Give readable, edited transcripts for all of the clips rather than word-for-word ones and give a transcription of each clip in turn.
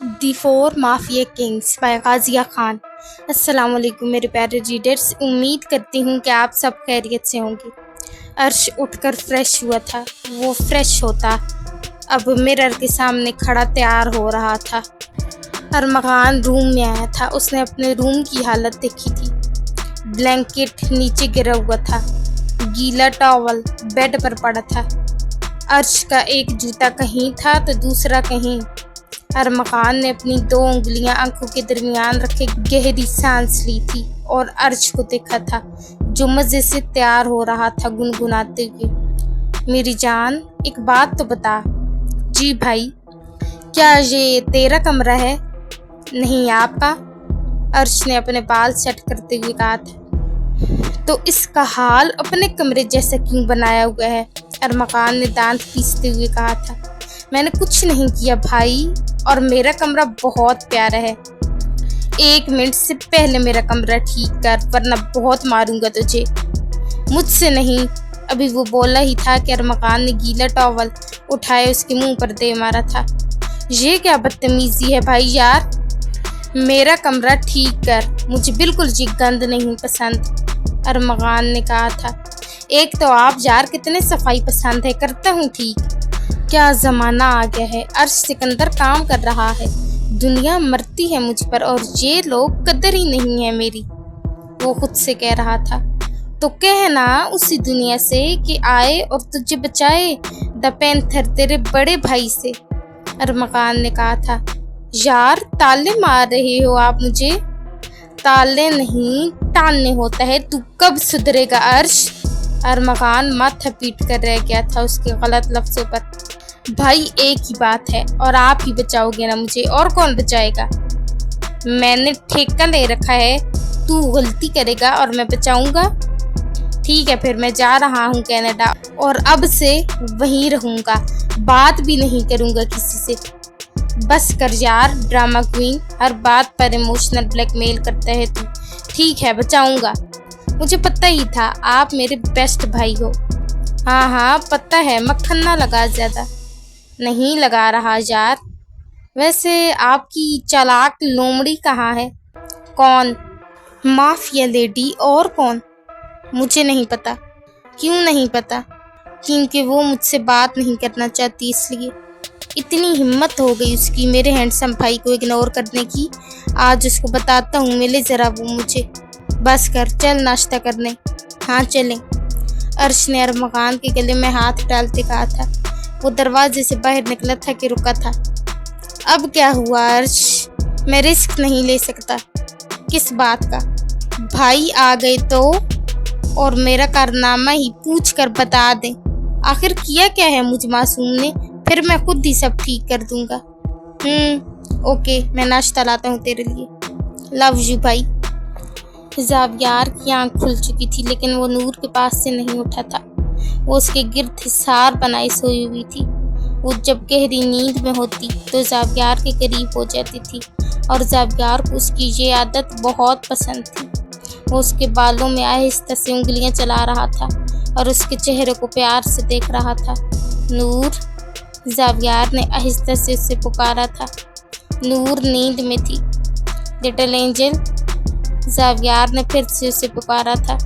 The four mafia kings by Ghazia Khan. السلام علیکم میرے پیارے ریڈرز، امید کرتی ہوں کہ آپ سب خیریت سے ہوں گے۔ عرش اٹھ کر فریش ہوا تھا، وہ فریش ہوتا اب مرر کے سامنے کھڑا تیار ہو رہا تھا۔ ارمغان روم میں آیا تھا، اس نے اپنے روم کی حالت دیکھی تھی۔ بلینکٹ نیچے گرا ہوا تھا، گیلا ٹاول بیڈ پر پڑا تھا۔ عرش کا ایک جوتا کہیں تھا تو دوسرا کہیں۔ ارمغان نے اپنی 2 انگلیاں آنکھوں کے درمیان رکھے گہری سانس لی تھی اور عرش کو دیکھا تھا جو مزے سے تیار ہو رہا تھا گنگناتے ہوئے۔ میری جان، ایک بات تو بتا۔ جی بھائی۔ کیا یہ تیرا کمرہ ہے؟ نہیں، آپ کا؟ عرش نے اپنے بال سیٹ کرتے ہوئے کہا تھا۔ تو اس کا حال اپنے کمرے جیسا کیوں بنایا ہوا ہے؟ ارمغان نے دانت پیستے ہوئے کہا تھا۔ میں نے کچھ نہیں کیا بھائی، اور میرا کمرہ بہت پیارا ہے۔ 1 منٹ سے پہلے میرا کمرہ ٹھیک کر ورنہ بہت ماروں گا تجھے۔ مجھ سے نہیں، ابھی وہ بولا ہی تھا کہ ارمغان نے گیلا ٹاول اٹھائے اس کے منہ پر دے مارا تھا۔ یہ کیا بدتمیزی ہے بھائی یار، میرا کمرہ ٹھیک کر، مجھے بالکل یہ گند نہیں پسند، ارمغان نے کہا تھا۔ ایک تو آپ یار کتنے صفائی پسند ہے، کرتا ہوں ٹھیک۔ کیا زمانہ آ گیا ہے، عرش سکندر کام کر رہا ہے، دنیا مرتی ہے مجھ پر اور یہ لوگ قدر ہی نہیں ہے میری، وہ خود سے کہہ رہا تھا۔ تو کہنا اسی دنیا سے کہ آئے اور تجھے بچائے، دا پینتھر تیرے بڑے بھائی سے، ارمغان نے کہا تھا۔ یار تالے مار رہے ہو آپ مجھے؟ تالے نہیں ٹالنے ہوتا ہے، تو کب سدھرے گا عرش؟ ارمغان ماتھا پیٹ کر رہ گیا تھا اس کے غلط لفظوں پر۔ بھائی ایک ہی بات ہے، اور آپ ہی بچاؤ گے نا مجھے، اور کون بچائے گا؟ میں نے ٹھیکہ لے رکھا ہے، تو غلطی کرے گا اور میں بچاؤں گا؟ ٹھیک ہے پھر میں جا رہا ہوں کینیڈا، اور اب سے وہیں رہوں گا، بات بھی نہیں کروں گا کسی سے۔ بس کر یار ڈرامہ کوئین، ہر بات پر ایموشنل بلیک میل کرتا ہے تو۔ ٹھیک ہے بچاؤں گا، مجھے پتہ ہی تھا آپ میرے بیسٹ بھائی ہو۔ ہاں پتہ ہے، مکھن نہ لگا زیادہ۔ نہیں لگا رہا یار۔ ویسے آپ کی چالاک لومڑی کہاں ہے؟ کون؟ مافیا لیڈی، اور کون؟ مجھے نہیں پتا۔ کیوں نہیں پتا؟ کیونکہ وہ مجھ سے بات نہیں کرنا چاہتی، اس لیے۔ اتنی ہمت ہو گئی اس کی میرے ہینڈسم بھائی کو اگنور کرنے کی، آج اس کو بتاتا ہوں، ملے ذرا وہ مجھے۔ بس کر، چل ناشتہ کرنے۔ ہاں چلیں، عرش نے ارمغان کے گلے میں ہاتھ ڈالتے کہا تھا۔ وہ دروازے سے باہر نکلا تھا کہ رکا تھا۔ اب کیا ہوا عرش؟ میں رسک نہیں لے سکتا۔ کس بات کا؟ بھائی آ گئے تو، اور میرا کارنامہ ہی پوچھ کر بتا دیں۔ آخر کیا کیا ہے مجھ معصوم نے، پھر میں خود ہی سب ٹھیک کر دوں گا۔ اوکے، میں ناشتہ لاتا ہوں تیرے لیے۔ لو یو بھائی۔ زاویار کی آنکھ کھل چکی تھی لیکن وہ نور کے پاس سے نہیں اٹھا تھا، وہ اس کے گرد حصار بنائی سوئی ہوئی تھی۔ وہ جب گہری نیند میں ہوتی تو زاویار کے قریب ہو جاتی تھی، اور زاویار کو اس کی یہ عادت بہت پسند تھی۔ وہ اس کے بالوں میں آہستہ سے انگلیاں چلا رہا تھا اور اس کے چہرے کو پیار سے دیکھ رہا تھا۔ نور، زاویار نے آہستہ سے اسے پکارا تھا۔ نور نیند میں تھی۔ لٹل اینجل، زاویار نے پھر سے اسے پکارا تھا۔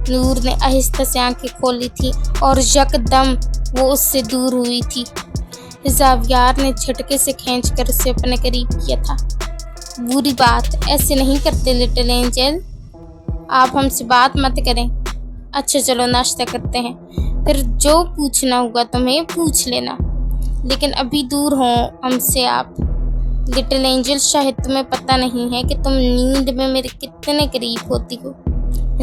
نور نے آہستہ سے آنکھیں کھولی تھی اور یکدم وہ اس سے دور ہوئی تھی۔ زاویار نے جھٹکے سے کھینچ کر اسے اپنے قریب کیا تھا۔ بری بات، ایسے نہیں کرتے لٹل اینجل، آپ ہم سے بات مت کریں۔ اچھا چلو ناشتہ کرتے ہیں، پھر جو پوچھنا ہوگا تمہیں پوچھ لینا، لیکن ابھی دور ہوں ہم سے آپ۔ لٹل اینجل، شاید تمہیں پتہ نہیں ہے کہ تم نیند میں میرے کتنے قریب ہوتی ہو،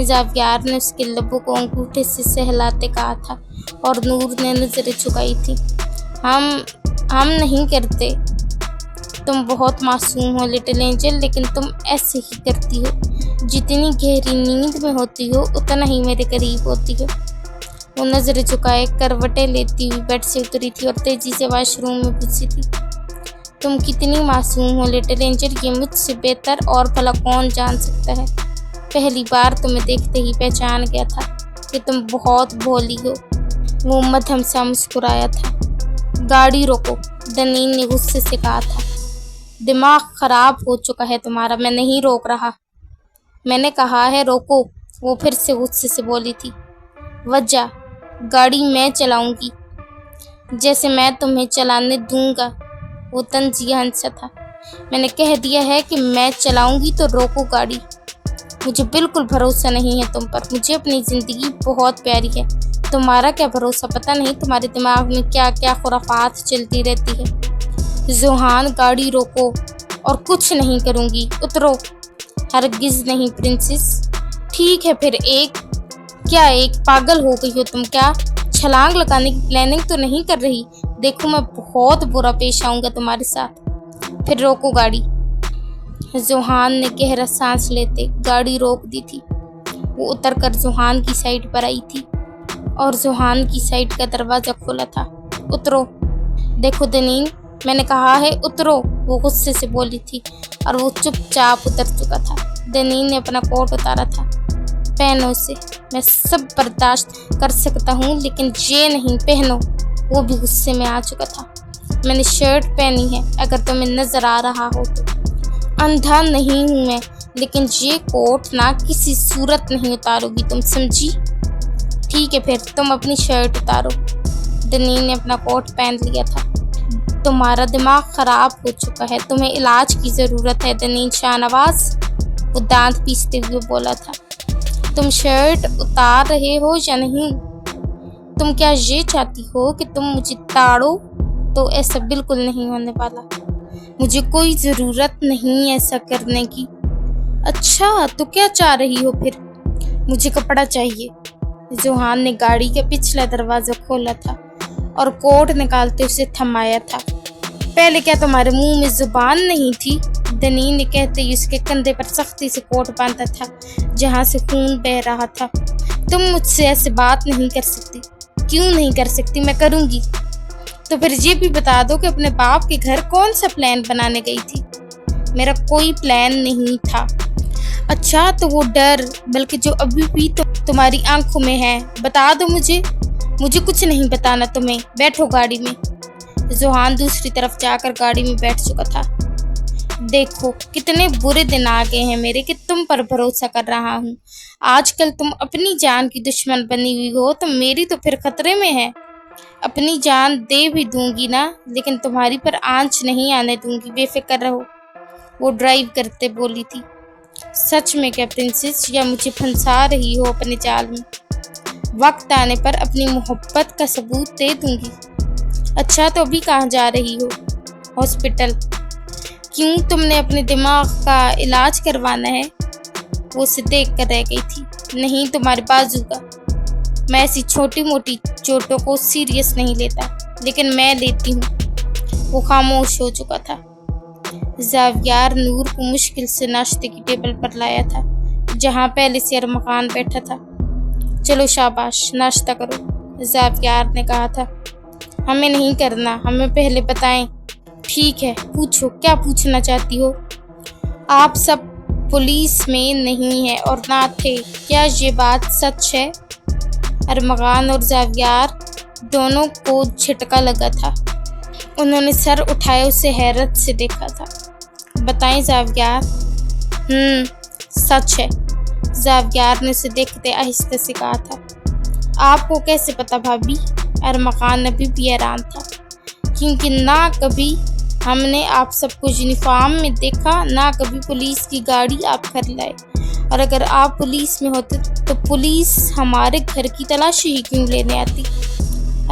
زاویار نے اس کے لبوں کو انگوٹھے سے سہلاتے کہا تھا، اور نور نے نظریں جھکائی تھی۔ ہم نہیں کرتے، تم بہت معصوم ہو لٹل اینجل، لیکن تم ایسے ہی کرتی ہو، جتنی گہری نیند میں ہوتی ہو اتنا ہی میرے قریب ہوتی ہو۔ وہ نظریں جھکائے کروٹیں لیتی ہوئی بیڈ سے اتری تھی اور تیزی سے واش روم میں گھسی تھی۔ تم کتنی معصوم ہو لٹل اینجل، یہ مجھ سے بہتر اور بھلا کون جان سکتا ہے۔ پہلی بار تمہیں دیکھتے ہی پہچان گیا تھا کہ تم بہت بھولی ہو۔ وہ مدھم سا مسکرایا تھا۔ گاڑی روکو، دنین نے غصے سے کہا تھا۔ दिमाग खराब हो चुका है तुम्हारा, मैं नहीं रोक रहा, मैंने कहा है रोको। वो फिर से गुस्से से बोली थी। वजह, गाड़ी मैं चलाऊंगी, जैसे मैं तुम्हें चलाने दूंगा। वो तंजिया हंसा था। मैंने कह दिया है कि मैं चलाऊंगी तो रोको गाड़ी। मुझे बिल्कुल भरोसा नहीं है तुम पर, मुझे अपनी ज़िंदगी बहुत प्यारी है। तुम्हारा क्या भरोसा, पता नहीं तुम्हारे दिमाग में क्या क्या खुराफात चलती रहती है। ज़ोहान, गाड़ी रोको और कुछ नहीं करूँगी, उतरो। हरगिज़ नहीं प्रिंसेस। ठीक है फिर एक पागल हो गई हो तुम क्या? छलांग लगाने की प्लानिंग तो नहीं कर रही? देखो मैं बहुत बुरा पेश आऊँगा तुम्हारे साथ। फिर रोको गाड़ी। ज़ोहान ने गहरा सांस लेते गाड़ी रोक दी थी। वो उतरकर ज़ोहान की साइड पर आई थी और ज़ोहान की साइड का दरवाज़ा खुला था। उतरो। देखो दनीन, मैंने कहा है उतरो, वो गुस्से से बोली थी और वो चुपचाप उतर चुका था। दनीन ने अपना कोट उतारा था। पहनो इसे, मैं सब बर्दाश्त कर सकता हूँ लेकिन ये नहीं, पहनो। वो भी गुस्से में आ चुका था। मैंने शर्ट पहनी है, अगर तुम्हें नजर आ रहा हो तो। अंधा नहीं हूँ मैं, लेकिन ये कोट ना किसी सूरत नहीं उतारोगी तुम, समझी? ठीक है फिर तुम अपनी शर्ट उतारो। दनीन ने अपना कोट पहन लिया था। तुम्हारा दिमाग खराब हो चुका है, तुम्हें इलाज की ज़रूरत है दनीन शाहनवाज, वो दांत पीसते हुए बोला था। तुम शर्ट उतार रहे हो या नहीं? तुम क्या ये चाहती हो कि तुम मुझे ताड़ो? तो ऐसा बिल्कुल नहीं होने वाला, मुझे कोई ज़रूरत नहीं ऐसा करने की। अच्छा तो क्या चाह रही हो फिर? मुझे कपड़ा चाहिए। ज़ोहान ने गाड़ी का पिछला दरवाज़ा खोला था और कोट निकालते उसे थमाया था। पहले क्या तुम्हारे मुंह में ज़ुबान नहीं थी? दनीन ने कहते ही उसके कंधे पर सख्ती से कोट बांधा था जहाँ से खून बह रहा था। तुम मुझसे ऐसे बात नहीं कर सकती। क्यों नहीं कर सकती? मैं करूँगी। तो फिर ये भी बता दो कि अपने बाप के घर कौन सा प्लान बनाने गई थी? मेरा कोई प्लान नहीं था। अच्छा तो वो डर, बल्कि जो अभी भी तुम्हारी आंखों में है, बता दो मुझे। मुझे कुछ नहीं बताना तुम्हें, बैठो गाड़ी में। ज़ोहान दूसरी तरफ जाकर गाड़ी में बैठ चुका था। देखो कितने बुरे दिन आ गए हैं मेरे कि तुम पर भरोसा कर रहा हूँ। आजकल तुम अपनी जान की दुश्मन बनी हुई हो तो मेरी तो फिर खतरे में है। अपनी जान दे भी दूंगी ना, लेकिन तुम्हारी पर आंच नहीं आने दूंगी, बेफिक्र रहो। वो ड्राइव करते बोली थी। सच में क्या प्रिंसेस, या मुझे फंसा रही हो अपने जाल में? वक्त आने पर अपनी मोहब्बत का सबूत दे दूंगी। अच्छा तो अभी कहाँ जा रही हो? हॉस्पिटल। क्यों, तुमने अपने दिमाग का इलाज करवाना है? वो उसे देख कर रह गई थी। नहीं, तुम्हारे बाजू का। मैं ऐसी छोटी मोटी चोटों को सीरियस नहीं लेता, लेकिन मैं लेती हूँ। वो खामोश हो चुका था। ज़ावियार नूर को मुश्किल से नाश्ते की टेबल पर लाया था जहाँ पहले से अरमकान बैठा था। चलो शाबाश, नाश्ता करो, ज़ावियार ने कहा था। हमें नहीं करना, हमें पहले बताएं। ठीक है, पूछो, क्या पूछना चाहती हो? आप सब पुलिस में नहीं है और ना थे, क्या ये बात सच है? अरमगान और ज़ावियार दोनों को झटका लगा था। उन्होंने सर उठाए उसे हैरत से देखा था। बताएं ज़ावियार। सच है, ज़ावियार ने उसे देखते आहिस्ते से कहा था। आपको कैसे पता भाभी? अरमगान अभी भी हैरान था, क्योंकि ना कभी हमने आप सबको यूनिफॉर्म में देखा, ना कभी पुलिस की गाड़ी आप कर लाए। और अगर आप पुलिस में होते तो पुलिस हमारे घर की तलाशी ही क्यों लेने आती?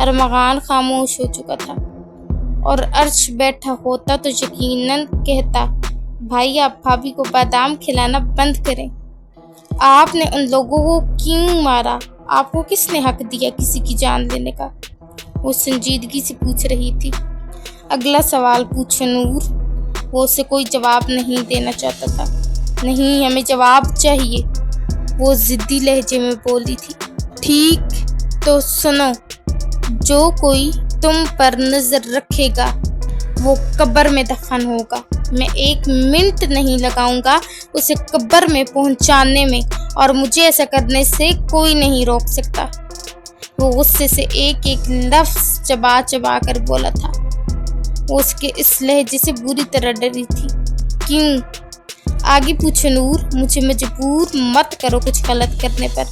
अरमगान खामोश हो चुका था और अर्श बैठा होता तो यकीनन कहता, भाई आप भाभी को बादाम खिलाना बंद करें। आपने उन लोगों को क्यों मारा? आपको किसने हक दिया किसी की जान लेने का? वो संजीदगी से पूछ रही थी। अगला सवाल पूछो नूर। वो उसे कोई जवाब नहीं देना चाहता था। नहीं, हमें जवाब चाहिए, वो जिद्दी लहजे में बोली थी। ठीक तो सुनो, जो कोई तुम पर नजर रखेगा वो कब्र में दफन होगा। मैं 1 मिनट नहीं लगाऊंगा उसे कब्र में पहुंचाने में, और मुझे ऐसा करने से कोई नहीं रोक सकता। वो गुस्से से एक एक लफ्ज चबा चबा कर बोला था। وہ اس کے اس لہجے سے بری طرح ڈری تھی۔ کیوں؟ آگے پوچھو نور، مجھے مجبور مت کرو کچھ غلط کرنے پر۔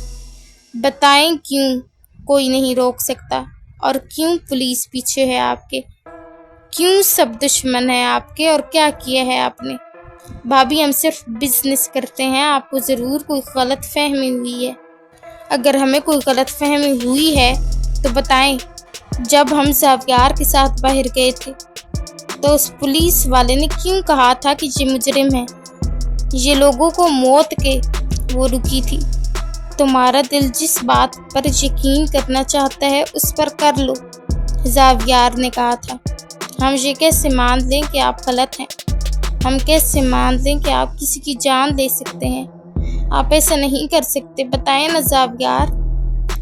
بتائیں کیوں کوئی نہیں روک سکتا، اور کیوں پولیس پیچھے ہے آپ کے، کیوں سب دشمن ہیں آپ کے، اور کیا کیا ہے آپ نے؟ بھابھی ہم صرف بزنس کرتے ہیں، آپ کو ضرور کوئی غلط فہمی ہوئی ہے۔ اگر ہمیں کوئی غلط فہمی ہوئی ہے تو بتائیں۔ جب ہم زاویار کے ساتھ باہر گئے تھے تو اس پولیس والے نے کیوں کہا تھا کہ یہ مجرم ہے؟ یہ لوگوں کو موت کے وہ رکی تھی۔ تمہارا دل جس بات پر یقین کرنا چاہتا ہے اس پر کر لو، زاویار نے کہا تھا۔ ہم یہ کیسے مان لیں کہ آپ غلط ہیں؟ ہم کیسے مان لیں کہ آپ کسی کی جان لے سکتے ہیں؟ آپ ایسا نہیں کر سکتے، بتائیں نا زاویار۔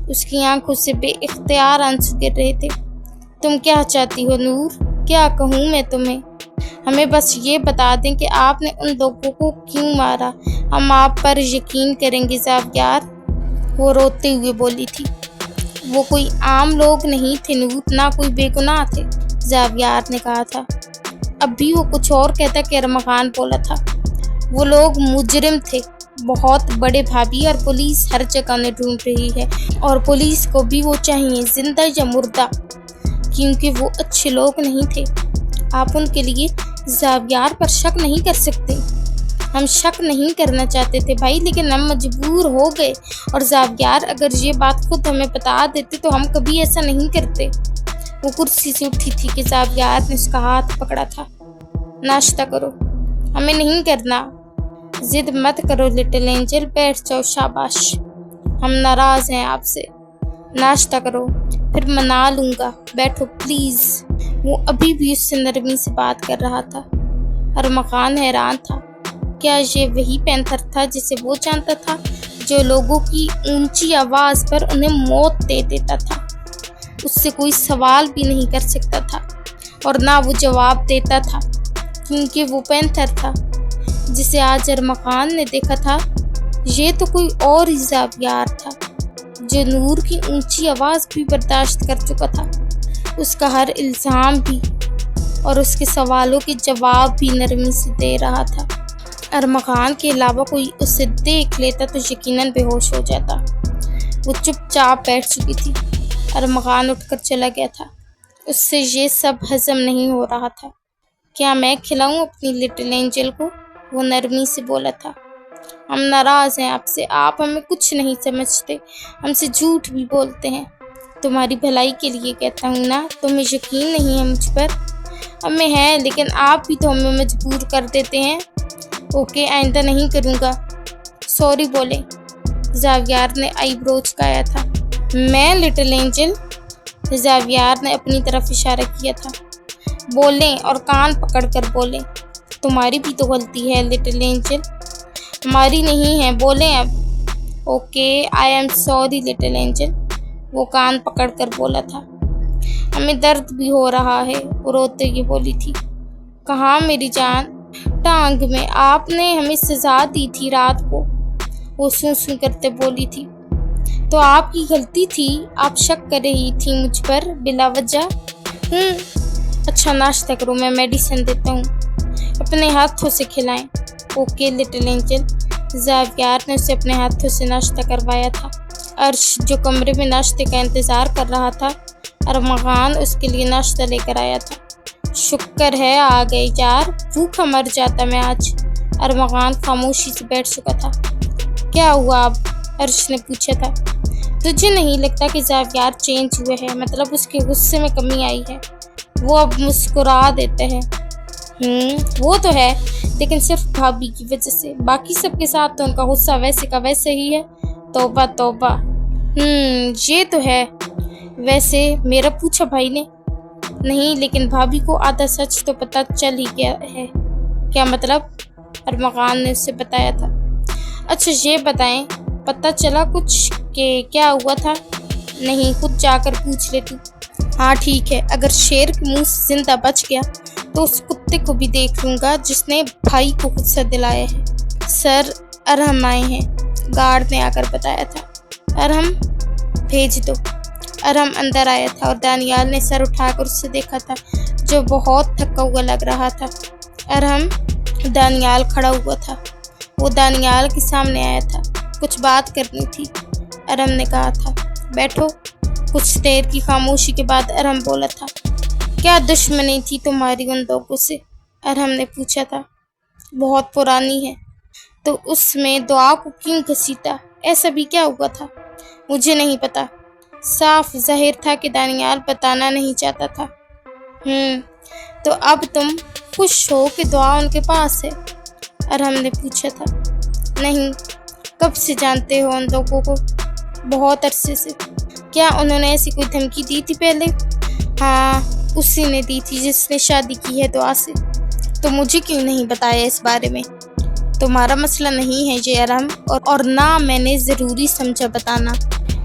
اس کی آنکھوں سے بے اختیار آنسو گر رہے تھے۔ تم کیا چاہتی ہو نور؟ کیا کہوں میں تمہیں؟ ہمیں بس یہ بتا دیں کہ آپ نے ان لوگوں کو کیوں مارا، ہم آپ پر یقین کریں گے زاویار، وہ روتے ہوئے بولی تھی۔ وہ کوئی عام لوگ نہیں تھے نور، نہ کوئی بے گناہ تھے، زاویار نے کہا تھا۔ اب بھی وہ کچھ اور کہتا کہ ارمغان بولا تھا۔ وہ لوگ مجرم تھے، بہت بڑے بھابھی، اور پولیس ہر جگہ انہیں ڈھونڈ رہی ہے، اور پولیس کو بھی وہ چاہیے زندہ یا مردہ، کیونکہ وہ اچھے لوگ نہیں تھے۔ آپ ان کے لیے زاویار پر شک نہیں کر سکتے۔ ہم شک نہیں کرنا چاہتے تھے بھائی، لیکن ہم مجبور ہو گئے، اور زاویار اگر یہ بات خود ہمیں بتا دیتے تو ہم کبھی ایسا نہیں کرتے۔ وہ کرسی سے اٹھی تھی کہ زاویار نے اس کا ہاتھ پکڑا تھا۔ ناشتہ کرو، ہمیں نہیں کرنا، ضد مت کرو لٹل اینجل، بیٹھ جاؤ، شاباش، ہم ناراض ہیں آپ سے، ناشتہ کرو پھر منا لوں گا، بیٹھو پلیز۔ وہ ابھی بھی اس سے نرمی سے بات کر رہا تھا۔ ارمغان حیران تھا، کیا یہ وہی پینتھر تھا جسے وہ جانتا تھا، جو لوگوں کی اونچی آواز پر انہیں موت دے دیتا تھا؟ اس سے کوئی سوال بھی نہیں کر سکتا تھا، اور نہ وہ جواب دیتا تھا، کیونکہ وہ پینتھر تھا جسے آج ارمغان نے دیکھا تھا۔ یہ تو کوئی اور ہی زاویار تھا، جو نور کی اونچی آواز بھی برداشت کر چکا تھا، اس کا ہر الزام بھی، اور اس کے سوالوں کے جواب بھی نرمی سے دے رہا تھا۔ ارمغان کے علاوہ کوئی اسے دیکھ لیتا تو یقیناً بے ہوش ہو جاتا۔ وہ چپ چاپ بیٹھ چکی تھی۔ ارمغان اٹھ کر چلا گیا تھا، اس سے یہ سب ہضم نہیں ہو رہا تھا۔ کیا میں کھلاؤں اپنی لٹل اینجل کو؟ وہ نرمی سے بولا تھا۔ ہم ناراض ہیں آپ سے، آپ ہمیں کچھ نہیں سمجھتے، ہم سے جھوٹ بھی بولتے ہیں۔ تمہاری بھلائی کے لیے کہتا ہوں نا، تمہیں یقین نہیں ہے مجھ پر؟ ہمیں ہے، لیکن آپ بھی تو ہمیں مجبور کر دیتے ہیں۔ اوکے، آئندہ نہیں کروں گا، سوری بولیں۔ زاویار نے آئی برو چکایا تھا۔ میں لٹل اینجل، زاویار نے اپنی طرف اشارہ کیا تھا۔ بولیں، اور کان پکڑ کر بولیں۔ تمہاری بھی تو غلطی ہے لٹل اینجل۔ ہماری نہیں ہے، بولیں اب۔ Okay, I am sorry little angel, وہ کان پکڑ کر بولا تھا۔ ہمیں درد بھی ہو رہا ہے، وہ روتے ہوئے بولی تھی۔ کہاں میری جان؟ ٹانگ میں، آپ نے ہمیں سزا دی تھی رات کو، وہ سوں سوں کرتے بولی تھی۔ تو آپ کی غلطی تھی، آپ شک کر رہی تھی مجھ پر بلا وجہ۔ اچھا ناشتہ کرو، میں میڈیسن دیتا ہوں، اپنے ہاتھوں سے کھلائیں۔ Okay little Angel. زاویار نے اسے اپنے ہاتھوں سے ناشتہ کروایا تھا۔ عرش جو کمرے میں ناشتے کا انتظار کر رہا تھا، ارمغان اس کے لیے ناشتہ لے کر آیا تھا۔ شکر ہے آ گئے یار، بھوکا مر جاتا میں آج۔ ارمغان خاموشی سے بیٹھ چکا تھا۔ کیا ہوا اب؟ عرش نے پوچھا تھا۔ تجھے نہیں لگتا کہ زاویار چینج ہوئے ہے؟ مطلب اس کے غصے میں کمی آئی ہے، وہ اب مسکرا دیتے ہیں۔ وہ تو ہے، لیکن صرف بھابھی کی وجہ سے، باقی سب کے ساتھ تو ان کا غصہ ویسے کا ویسے ہی ہے۔ توبہ توبہ۔ یہ تو ہے۔ ویسے میرا پوچھا بھائی نے؟ نہیں، لیکن بھابھی کو آدھا سچ تو پتہ چل ہی گیا ہے۔ کیا مطلب؟ ارمغان نے اسے بتایا تھا۔ اچھا یہ بتائیں، پتہ چلا کچھ کہ کیا ہوا تھا؟ نہیں، خود جا کر پوچھ لیتی۔ ہاں ٹھیک ہے، اگر شیر کے منہ سے زندہ بچ گیا تو اس کتے کو بھی دیکھ لوں گا جس نے بھائی کو غصہ دلایا ہے۔ سر، ارہم آئے ہیں، گارڈ نے آ کر بتایا تھا۔ ارہم بھیج دو۔ ارہم اندر آیا تھا اور دانیال نے سر اٹھا کر اسے دیکھا تھا जो बहुत थका हुआ लग रहा था। अरहम दानियाल खड़ा हुआ था। वो दानियाल के सामने आया था। कुछ बात करनी थी। अरहम ने कहा था, बैठो। कुछ देर की खामोशी के बाद अरहम बोला था, क्या दुश्मनी थी तुम्हारी उन लोगों से? अरहम ने पूछा था। बहुत पुरानी है। तो उसमें दुआ को क्यों घसीटा? ऐसा भी क्या हुआ था? मुझे नहीं पता। साफ ज़ाहिर था कि दानियाल बताना नहीं चाहता था। तो अब तुम खुश हो कि दुआ उनके पास है? अरहम ने पूछा था। नहीं। कब से जानते हो उन लोगों को? बहुत अरसे से। क्या उन्होंने ऐसी कोई धमकी दी थी पहले? हाँ, उसी ने दी थी जिसने शादी की है दुआ से। तो मुझे क्यों नहीं बताया इस बारे में? तुम्हारा मसला नहीं है ये अरहम, और ना मैंने ज़रूरी समझा बताना।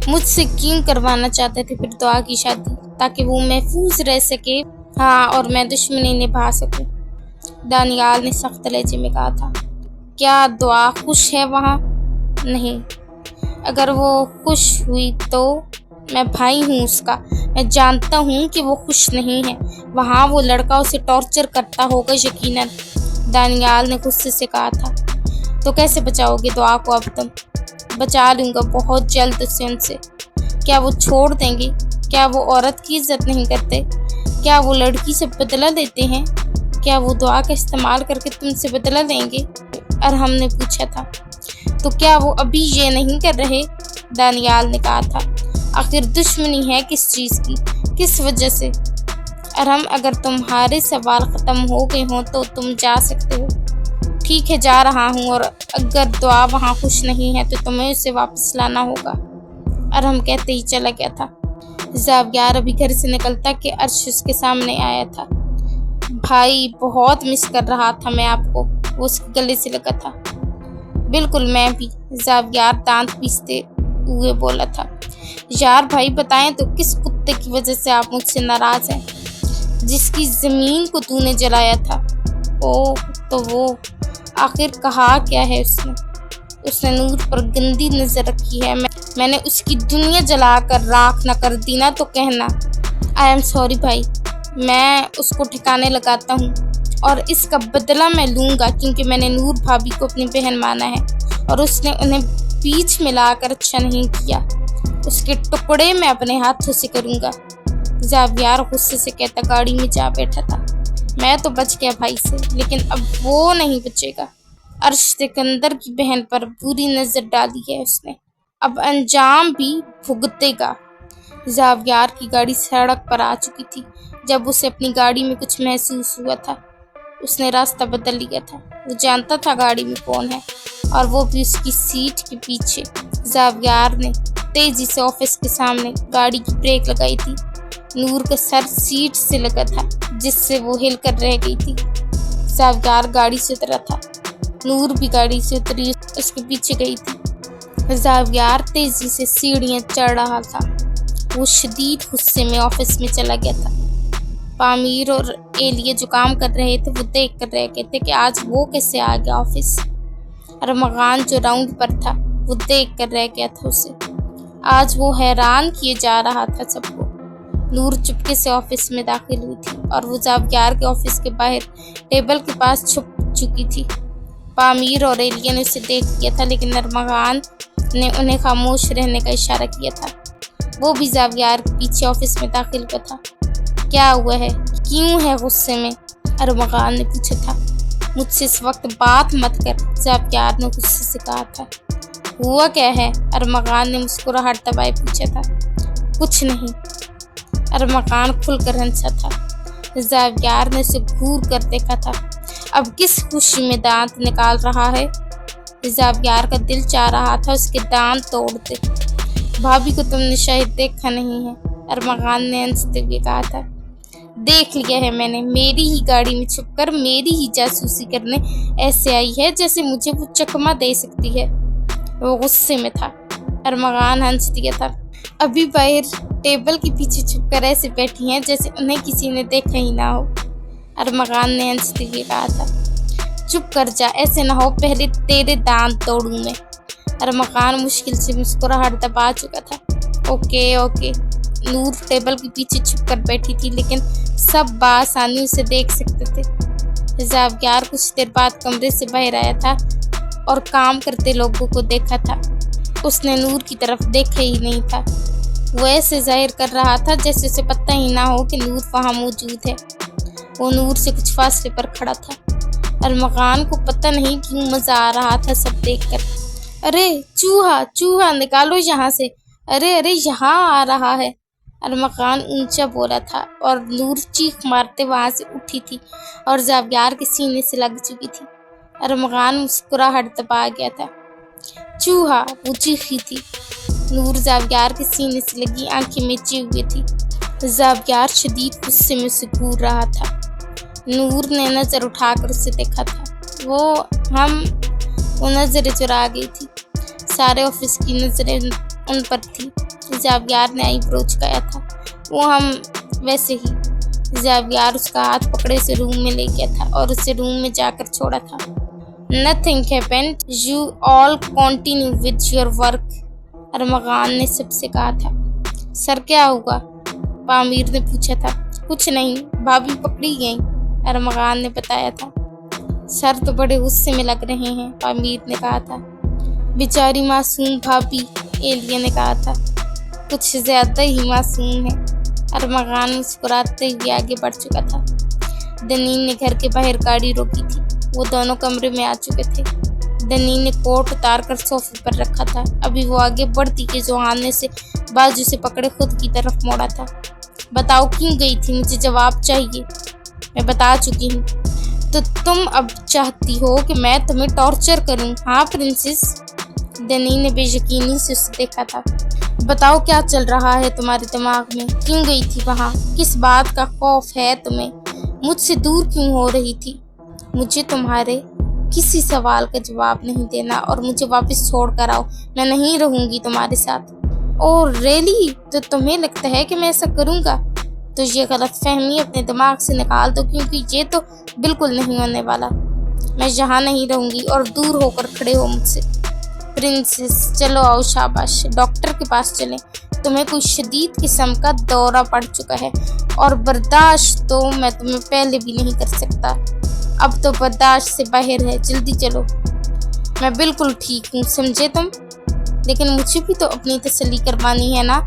मुझसे क्यों करवाना चाहते थे फिर दुआ की शादी? ताकि वो महफूज रह सके, हाँ, और मैं दुश्मनी निभा सकूं। दानियाल ने सख्त लहजे में कहा था। क्या दुआ खुश है वहाँ? नहीं। अगर वो खुश हुई तो मैं भाई हूँ उसका। मैं जानता हूँ कि वो खुश नहीं है। वहाँ वो लड़का उसे टॉर्चर करता होगा यकीनन। दानियाल ने गुस्से से कहा था। तो कैसे बचाओगे दुआ को अब तुम? बचा लूँगा बहुत जल्द उनसे। क्या वो छोड़ देंगे? क्या वो औरत की इज्जत नहीं करते? क्या वो लड़की से बदला लेते हैं? क्या वो दुआ का इस्तेमाल करके तुमसे बदला लेंगे? अरहम ने पूछा था। तो क्या वो अभी ये नहीं कर रहे? दानियाल ने कहा था। आखिर दुश्मनी है किस चीज़ की? किस वजह से? अरहम, अगर तुम्हारे सवाल ख़त्म हो गए हों तो तुम जा सकते हो। ठीक है, जा रहा हूँ, और अगर दुआ वहाँ खुश नहीं है तो तुम्हें उसे वापस लाना होगा। अरहम कहते ही चला गया था। ज़ावियार अभी घर से निकलता कि अर्श उसके सामने आया था। भाई, बहुत मिस कर रहा था मैं आपको। वो उसके गले से लगा था। बिल्कुल, मैं भी। ज़ावियार दांत पीसते हुए बोला था। यार भाई, बताएं तो किस कुत्ते की वजह से आप मुझसे नाराज़ हैं? जिसकी ज़मीन को तूने जलाया था। ओह, तो वो आखिर कहा क्या है उसने? उसने नूर पर गंदी नज़र रखी है। मैंने उसकी दुनिया जलाकर राख न कर दी ना तो कहना। आई एम सॉरी भाई। मैं उसको ठिकाने लगाता हूँ, और इसका बदला मैं लूँगा, क्योंकि मैंने नूर भाभी को अपनी बहन माना है और उसने उन्हें बीच में लाकर अच्छा नहीं किया। उसके टुकड़े मैं अपने हाथों से करूँगा। ज़ावियार गुस्से से कहता गाड़ी में जा बैठा था। मैं तो बच गया भाई से, लेकिन अब वो नहीं बचेगा। अर्श सिकंदर की बहन पर बुरी नज़र डाली है उसने, अब अंजाम भी भुगतेगा। ज़ावियार की गाड़ी सड़क पर आ चुकी थी। जब उसे अपनी गाड़ी में कुछ महसूस हुआ था, उसने रास्ता बदल लिया था। वो जानता था गाड़ी में कौन है, और वो भी उसकी सीट के पीछे। ज़ावियार ने तेजी से ऑफिस के सामने गाड़ी की ब्रेक लगाई थी। नूर का सर सीट से लगा था, जिससे वो हिल कर रह गई थी। ज़ावियार गाड़ी से उतरा था। नूर भी गाड़ी से उतरी उसके पीछे गई थी। ज़ावियार तेजी से सीढ़ियाँ चढ़ रहा था। वो शदीद गुस्से में ऑफिस में चला गया था। पामीर और एलिया जो काम कर रहे थे वो देख कर रह गए थे कि आज वो कैसे आ गया ऑफिस। अरमगान जो राउंड पर था वो देख कर रह गया था उसे। आज वो हैरान किए जा रहा था सबको। नूर चुपके से ऑफिस में दाखिल हुई थी और वो ज़ावियार के ऑफिस के बाहर टेबल के पास छुप चुकी थी। पामीर और एलिया ने उसे देख लिया था, लेकिन अरमगान ने उन्हें खामोश रहने का इशारा किया था। वो भी ज़ावियार के पीछे ऑफिस में दाखिल हुआ था। क्या हुआ है? क्यों है गुस्से में? अरमगान ने पूछा था। मुझसे इस वक्त बात मत कर, ज़ावियार ने गुस्से से कहा था। हुआ क्या है? अरमगान ने मुस्कुराहट दबाए पूछा था। कुछ नहीं। अरमगान खुलकर हंसा था। ज़ावियार ने उसे घूर कर देखा था। अब किस खुशी में दांत निकाल रहा है? ज़ावियार का दिल चाह रहा था उसके दांत तोड़ दे। भाभी को तुमने शायद देखा नहीं है, अरमगान ने हंसते हुए कहा था। देख लिया है मैंने, मेरी ही गाड़ी में छुपकर मेरी ही जासूसी करने ऐसे आई है जैसे मुझे वो चकमा दे सकती है। वो गुस्से में था। अरमगान हंस दिया था। अभी बाहर टेबल के पीछे छुपकर ऐसे बैठी हैं जैसे उन्हें किसी ने देखा ही ना हो। अरमगान ने हंसते हुए कहा था। चुप कर जा, ऐसे ना हो, पहले तेरे दांत तोड़ूं मैं। अरमगान मुश्किल से मुस्कुराहट दबा चुका था। ओके ओके, नूर टेबल के पीछे छुप कर बैठी थी, लेकिन सब बआसानी उसे देख सकते थे। ज़ावियार कुछ देर बाद कमरे से बाहर आया था और काम करते लोगों को देखा था। उसने नूर की तरफ देखा ही नहीं था। वो ऐसे जाहिर कर रहा था जैसे उसे पता ही ना हो कि नूर वहाँ मौजूद है। वो नूर से कुछ फासले पर खड़ा था। अरमगान को पता नहीं क्यों मज़ा आ रहा था सब देखकर। अरे चूहा चूहा निकालो यहाँ से, अरे अरे यहाँ आ रहा है, अरमगान ऊंचा बोला था और नूर चीख मारते वहाँ से उठी थी और ज़ावियार के सीने से लग चुकी थी। अरमगान मुस्कुराहट दबा गया था। चूहा, वो चीखी थी। नूर ज़ावियार के सीने से लगी आंखें मीचे हुए थी। ज़ावियार शदीद गुस्से में उसे घूर रहा था। नूर ने नज़र उठाकर उसे देखा था। वो नज़रें चुरा गई थी। सारे ऑफिस की नज़रें उन पर थी। ज़ावियार ने आईब्रो झुकाया था। वैसे ही ज़ावियार उसका हाथ पकड़े से रूम में ले गया था और उसे रूम में जाकर छोड़ा था। Nothing happened. You all continue with your work. अरमगान ने सबसे कहा था। सर क्या हुआ? पामीर ने पूछा था। कुछ नहीं, भाभी पकड़ी गई, अरमगान ने बताया था। सर तो बड़े गुस्से में लग रहे हैं, पामीर ने कहा था। बेचारी मासूम भाभी, एलिया ने कहा था। कुछ ज्यादा ही मासूम है, अरमगान मुस्कुराते हुए आगे बढ़ चुका था। दनीन ने घर के बाहर गाड़ी रोकी थी। वो दोनों कमरे में आ चुके थे। दनीन ने कोट उतार कर सोफे पर रखा था। अभी वो आगे बढ़ती कि जोहान ने से बाजू से पकड़े खुद की तरफ मोड़ा था। बताओ क्यों गई थी, मुझे जवाब चाहिए। मैं बता चुकी हूँ। तो तुम अब चाहती हो कि मैं तुम्हें टॉर्चर करूँ, हाँ प्रिंसेस? दनीन ने बेयकीनी से उसे देखा था। बताओ क्या चल रहा है तुम्हारे दिमाग में, क्यों गई थी वहाँ, किस बात का खौफ है तुम्हें, मुझसे दूर क्यों हो रही थी? मुझे तुम्हारे किसी सवाल का जवाब नहीं देना और मुझे वापस छोड़ कर आओ, मैं नहीं रहूंगी तुम्हारे साथ। Oh really? तो तुम्हें लगता है कि मैं ऐसा करूंगा? तो ये गलतफहमी अपने दिमाग से निकाल दो, क्योंकि ये तो बिल्कुल नहीं होने वाला। मैं यहाँ नहीं रहूंगी और दूर होकर खड़े हो मुझसे। प्रिंसेस चलो आओ, शाबाश, डॉक्टर के पास चलें। तुम्हें कोई शदीद किस्म का दौरा पड़ चुका है और बर्दाश्त तो मैं तुम्हें पहले भी नहीं कर सकता। अब तो बर्दाश्त से बाहर है, जल्दी चलो। मैं बिल्कुल ठीक हूँ, समझे तुम? लेकिन मुझे भी तो अपनी तसल्ली करवानी है ना।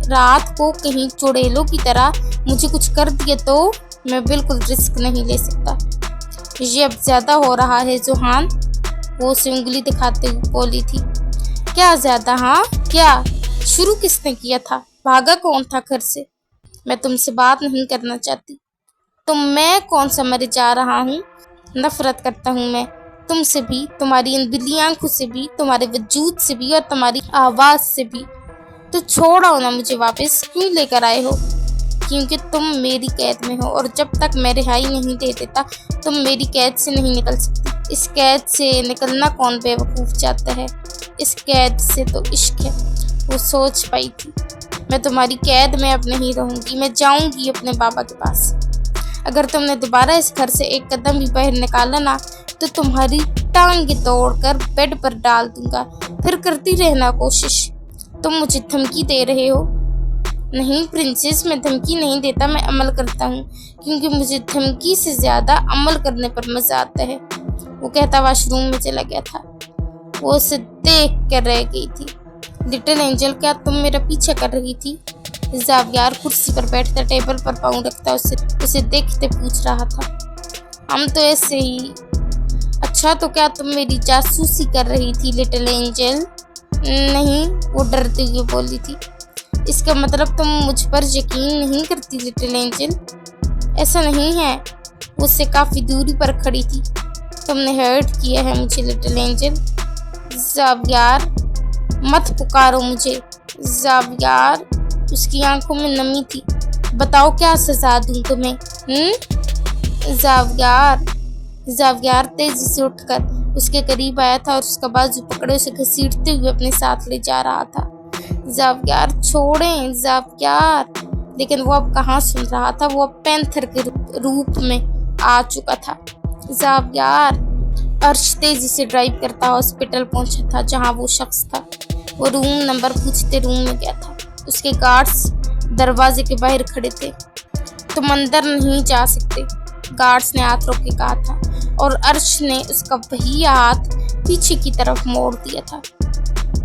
रात को कहीं चुड़ैलों की तरह मुझे कुछ कर दिए तो मैं बिल्कुल रिस्क नहीं ले सकता। ये अब ज़्यादा हो रहा है जोहान, वो उसे उंगली दिखाते हुए बोली थी। क्या ज़्यादा? हाँ क्या? शुरू किसने किया था? भागा कौन था घर से? मैं तुमसे बात नहीं करना चाहती। मैं कौन सा मरे जा रहा हूँ? नफरत करता हूँ मैं तुमसे भी, तुम्हारी इन बिल्ली आंखों से भी, तुम्हारे वजूद से भी और तुम्हारी आवाज़ से भी। तो छोड़ो ना मुझे वापस, क्यों लेकर आए हो? क्योंकि तुम मेरी कैद में हो और जब तक मैं रिहाई नहीं दे देता तुम मेरी कैद से नहीं निकल सकती। इस कैद से निकलना कौन बेवकूफ़ चाहता है? इस कैद से तो इश्क है। वो सोच पाई थी, मैं तुम्हारी कैद में अब नहीं रहूँगी, मैं जाऊँगी अपने बाबा के पास। अगर तुमने दोबारा इस घर से एक कदम भी बाहर निकाला ना तो तुम्हारी टांग तोड़कर बेड पर डाल दूंगा। फिर करती रहना कोशिश। तुम मुझे धमकी दे रहे हो? नहीं प्रिंसेस, मैं धमकी नहीं देता, मैं अमल करता हूँ, क्योंकि मुझे धमकी से ज़्यादा अमल करने पर मज़ा आता है। वो कहता वॉशरूम में चला गया था। वो उसे देख कर रह गई थी। लिटिल एंजल, क्या तुम मेरा पीछा कर रही थी? ज़ावियार कुर्सी पर बैठता टेबल पर पाँव रखता उसे देखते पूछ रहा था। हम तो ऐसे ही। अच्छा, तो क्या तुम मेरी जासूसी कर रही थी लिटिल एंजल? नहीं, वो डरते हुए बोली थी। इसका मतलब तुम मुझ पर यकीन नहीं करती लिटिल एंजल? ऐसा नहीं है। वो उससे काफ़ी दूरी पर खड़ी थी। तुमने हर्ट किया है मुझे लिटिल एंजल। ज़ावियार, मत पुकारो मुझे। ज़ावियार, उसकी आंखों में नमी थी। बताओ क्या सजा दूं तुम्हें? ज़ावियार तेजी से उठकर उसके करीब आया था और उसका बाजू पकड़े उसे घसीटते हुए अपने साथ ले जा रहा था। ज़ावियार, छोड़ें ज़ावियार। लेकिन वो अब कहाँ सुन रहा था। वो अब पैंथर के रूप में आ चुका था। ज़ावियार। अर्श तेजी से ड्राइव करता हॉस्पिटल पहुंचा था जहां वो शख्स था। वो रूम नंबर पूछते रूम में गया था। उसके गार्ड्स दरवाजे के बाहर खड़े थे। तुम अंदर नहीं जा सकते, गार्ड्स ने हाथ रोक के कहा था, और अर्श ने उसका वही हाथ पीछे की तरफ मोड़ दिया था।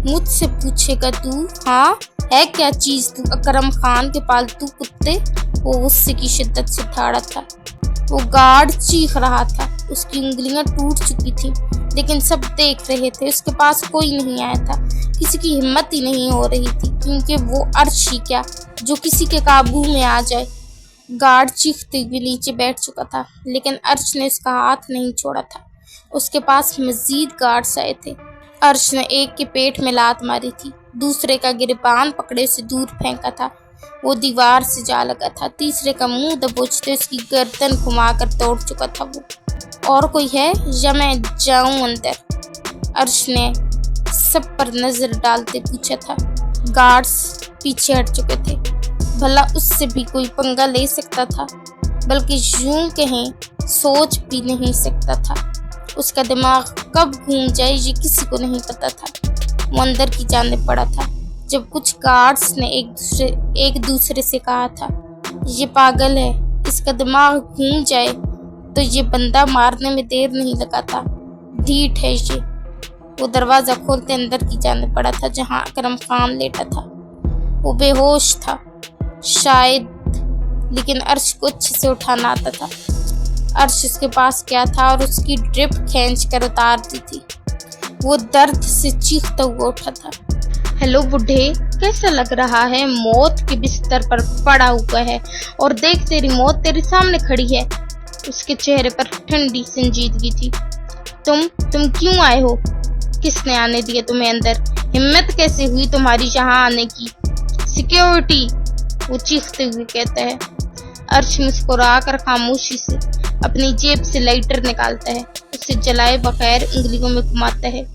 मुझसे पूछेगा तू? हाँ, है क्या चीज तू? अकरम खान के पालतू कुत्ते। वो गुस्से की शिद्दत से ठाड़ा था। वो गार्ड चीख रहा था, उसकी उंगलियां टूट चुकी थी, लेकिन सब देख रहे थे। उसके पास कोई नहीं आया था, किसी की हिम्मत ही नहीं हो रही थी, क्योंकि वो अर्श ही क्या जो किसी के काबू में आ जाए। गार्ड चीखते हुए नीचे बैठ चुका था, लेकिन अर्श ने उसका हाथ नहीं छोड़ा था। उसके पास मजीद गार्ड्स आए थे। अर्श ने एक के पेट में लात मारी थी, दूसरे का गिरबान पकड़े से दूर फेंका था, वो दीवार से जा लगा था। तीसरे का मुंह दबोचते उसकी गर्दन घुमाकर तोड़ चुका था वो। और कोई है या मैं जाऊं अंदर? अर्श ने सब पर नजर डालते पूछा था। गार्ड्स पीछे हट चुके थे। भला उससे भी कोई पंगा ले सकता था, बल्कि यूं कहें सोच भी नहीं सकता था। उसका दिमाग कब घूम जाए ये किसी को नहीं पता था। वो अंदर की जाने पड़ा था जब कुछ गार्ड्स ने एक दूसरे से कहा था, ये पागल है, इसका दिमाग घूम जाए तो ये बंदा मारने में देर नहीं लगाता, ढीठ है ये। वो दरवाजा खोलते अंदर की जाने पड़ा था जहां अकरम खान लेटा था। वो बेहोश था शायद, लेकिन अर्श को अच्छे से उठाना आता था। अर्श उसके पास क्या था और उसकी ड्रिप खींच कर उतार दी थी। वो दर्द से चीखता हुआ उठा था। हेलो बुढ़े, कैसा लग रहा है? मौत के बिस्तर पर पड़ा हुआ है और देख तेरी मौत तेरे सामने खड़ी है। उसके चेहरे पर ठंडी संजीदगी थी। तुम क्यों आए हो? किसने आने दिया तुम्हें अंदर? हिम्मत कैसे हुई तुम्हारी यहाँ आने की? सिक्योरिटी, वो चीखते हुए कहता है। अर्श मुस्कुरा कर खामोशी से अपनी जेब से लाइटर निकालता है, उसे जलाए बगैर उंगलियों में घुमाता है।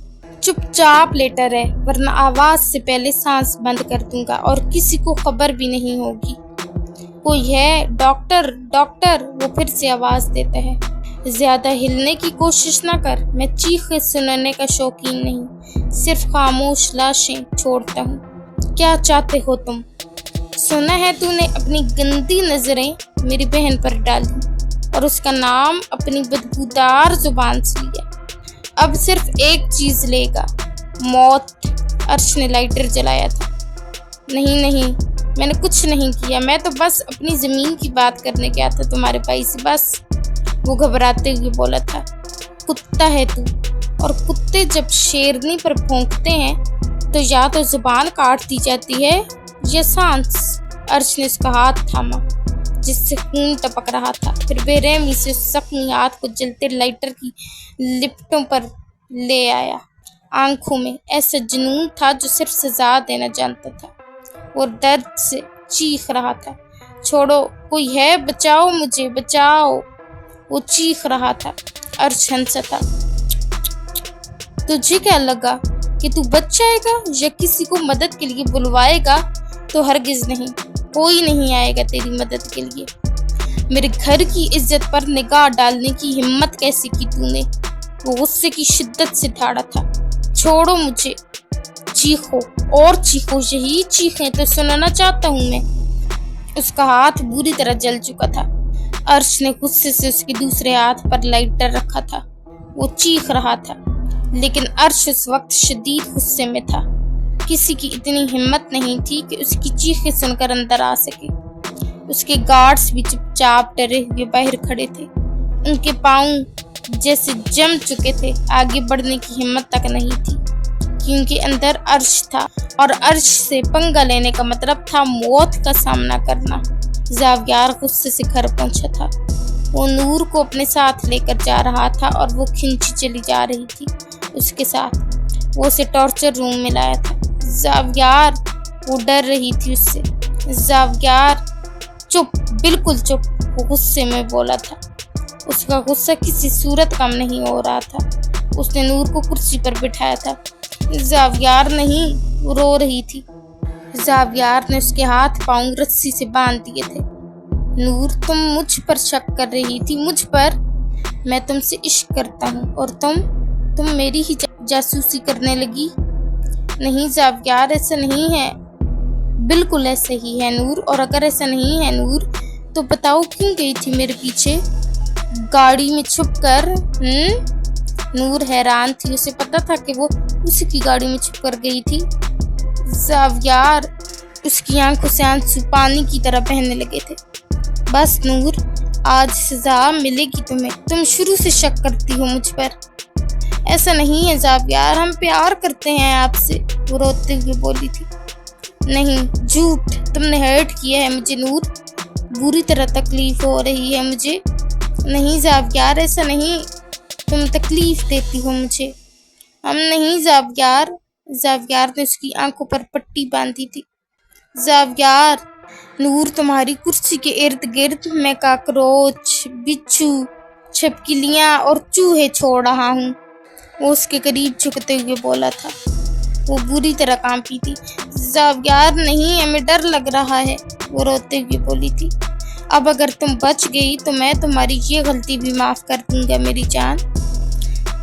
चुपचाप लेटा रहे, वरना आवाज से पहले सांस बंद कर दूंगा और किसी को खबर भी नहीं होगी। कोई है? डॉक्टर, डॉक्टर, वो फिर से आवाज देता है। ज्यादा हिलने की कोशिश ना कर, मैं चीखें सुनने का शौकीन नहीं, सिर्फ खामोश लाशें छोड़ता हूँ। क्या चाहते हो तुम? सुना है तूने अपनी गंदी नजरें मेरी बहन पर डाली और उसका नाम अपनी बदबूदार जुबान से लिया। अब सिर्फ एक चीज लेगा, मौत। अर्श ने लाइटर जलाया था। नहीं, मैंने कुछ नहीं किया, मैं तो बस अपनी जमीन की बात करने गया था तुम्हारे भाई से, बस। वो घबराते हुए बोला था। कुत्ता है तू, और कुत्ते जब शेरनी पर भौंकते हैं तो या तो जुबान काट दी जाती है या सांस। अर्श ने उसका हाथ थामा जिससे खून टपक रहा था, फिर बेरहमी से उस जख्मी हाथ को जलते लाइटर की लिपटों पर ले आया। आंखों में ऐसा जुनून था जो सिर्फ सजा देना जानता था। वो दर्द से चीख रहा था, छोड़ो, कोई है, बचाओ मुझे, बचाओ। वो चीख रहा था। अर्श हंसा था। तुझे क्या लगा कि तू बच जाएगा या किसी को मदद के लिए बुलवाएगा? तो हरगिज नहीं, कोई नहीं आएगा तेरी मदद के लिए। मेरे घर की इज्जत पर निगाह डालने की हिम्मत कैसे की तूने? वो गुस्से की शिद्दत से ठाड़ा था। छोड़ो मुझे, चीखो और चीखो, यही चीखें तो सुनना चाहता हूँ मैं। उसका हाथ बुरी तरह जल चुका था। अर्श ने गुस्से से उसके दूसरे हाथ पर लाइटर रखा था। वो चीख रहा था, लेकिन अर्श उस वक्त शदीद गुस्से में था। किसी की इतनी हिम्मत नहीं थी कि उसकी चीखें सुनकर अंदर आ सके। उसके गार्ड्स भी चुपचाप डरे हुए बाहर खड़े थे। उनके पांव जैसे जम चुके थे, आगे बढ़ने की हिम्मत तक नहीं थी, क्योंकि अंदर अर्श था और अर्श से पंगा लेने का मतलब था मौत का सामना करना। जावियार गुस्से से घर पहुंचा था। वो नूर को अपने साथ लेकर जा रहा था और वो खिंची चली जा रही थी उसके साथ। वो उसे टॉर्चर रूम में लाया था। जावियार, वो डर रही थी उससे। जावियार, चुप, बिल्कुल चुप, वो गुस्से में बोला था। उसका गुस्सा किसी सूरत कम नहीं हो रहा था। उसने नूर को कुर्सी पर बिठाया था। जावियार नहीं, वो रो रही थी। जावियार ने उसके हाथ पांव रस्सी से बांध दिए थे। नूर, तुम मुझ पर शक कर रही थी, मुझ पर? मैं तुमसे इश्क करता हूँ और तुम मेरी ही जासूसी करने लगी। नहीं जावियार, ऐसा नहीं है। بالکل ایسا ہی ہے نور، اور اگر ایسا نہیں ہے نور تو بتاؤ کیوں گئی تھی میرے پیچھے گاڑی میں چھپ کر؟ نور حیران تھی، اسے پتا تھا کہ وہ اسی کی گاڑی میں چھپ کر گئی تھی۔ زاویار، اس کی آنکھوں سے آنسو پانی کی طرح بہنے لگے تھے۔ بس نور، آج سزا ملے گی تمہیں، تم شروع سے شک کرتی ہو مجھ پر۔ ایسا نہیں ہے زاویار، ہم پیار کرتے ہیں آپ سے، وہ روتے ہوئے بولی تھی۔ نہیں، جھوٹ، تم نے ہرٹ کیا ہے مجھے نور، بری طرح تکلیف ہو رہی ہے مجھے۔ نہیں زاویار، ایسا نہیں، تم تکلیف دیتی ہو مجھے۔ ہم نہیں زاویار، زاویار نے اس کی آنکھوں پر پٹی باندھی تھی۔ زاویار، نور تمہاری کرسی کے ارد گرد میں کاکروچ، بچھو، چھپکلیاں اور چوہے چھوڑ رہا ہوں، وہ اس کے قریب جھکتے ہوئے بولا تھا۔ وہ بری طرح کانپی تھی۔ زاویار نہیں، ہمیں ڈر لگ رہا ہے، وہ روتے ہوئے بولی تھی۔ اب اگر تم بچ گئی تو میں تمہاری یہ غلطی بھی معاف کر دوں گا میری جان۔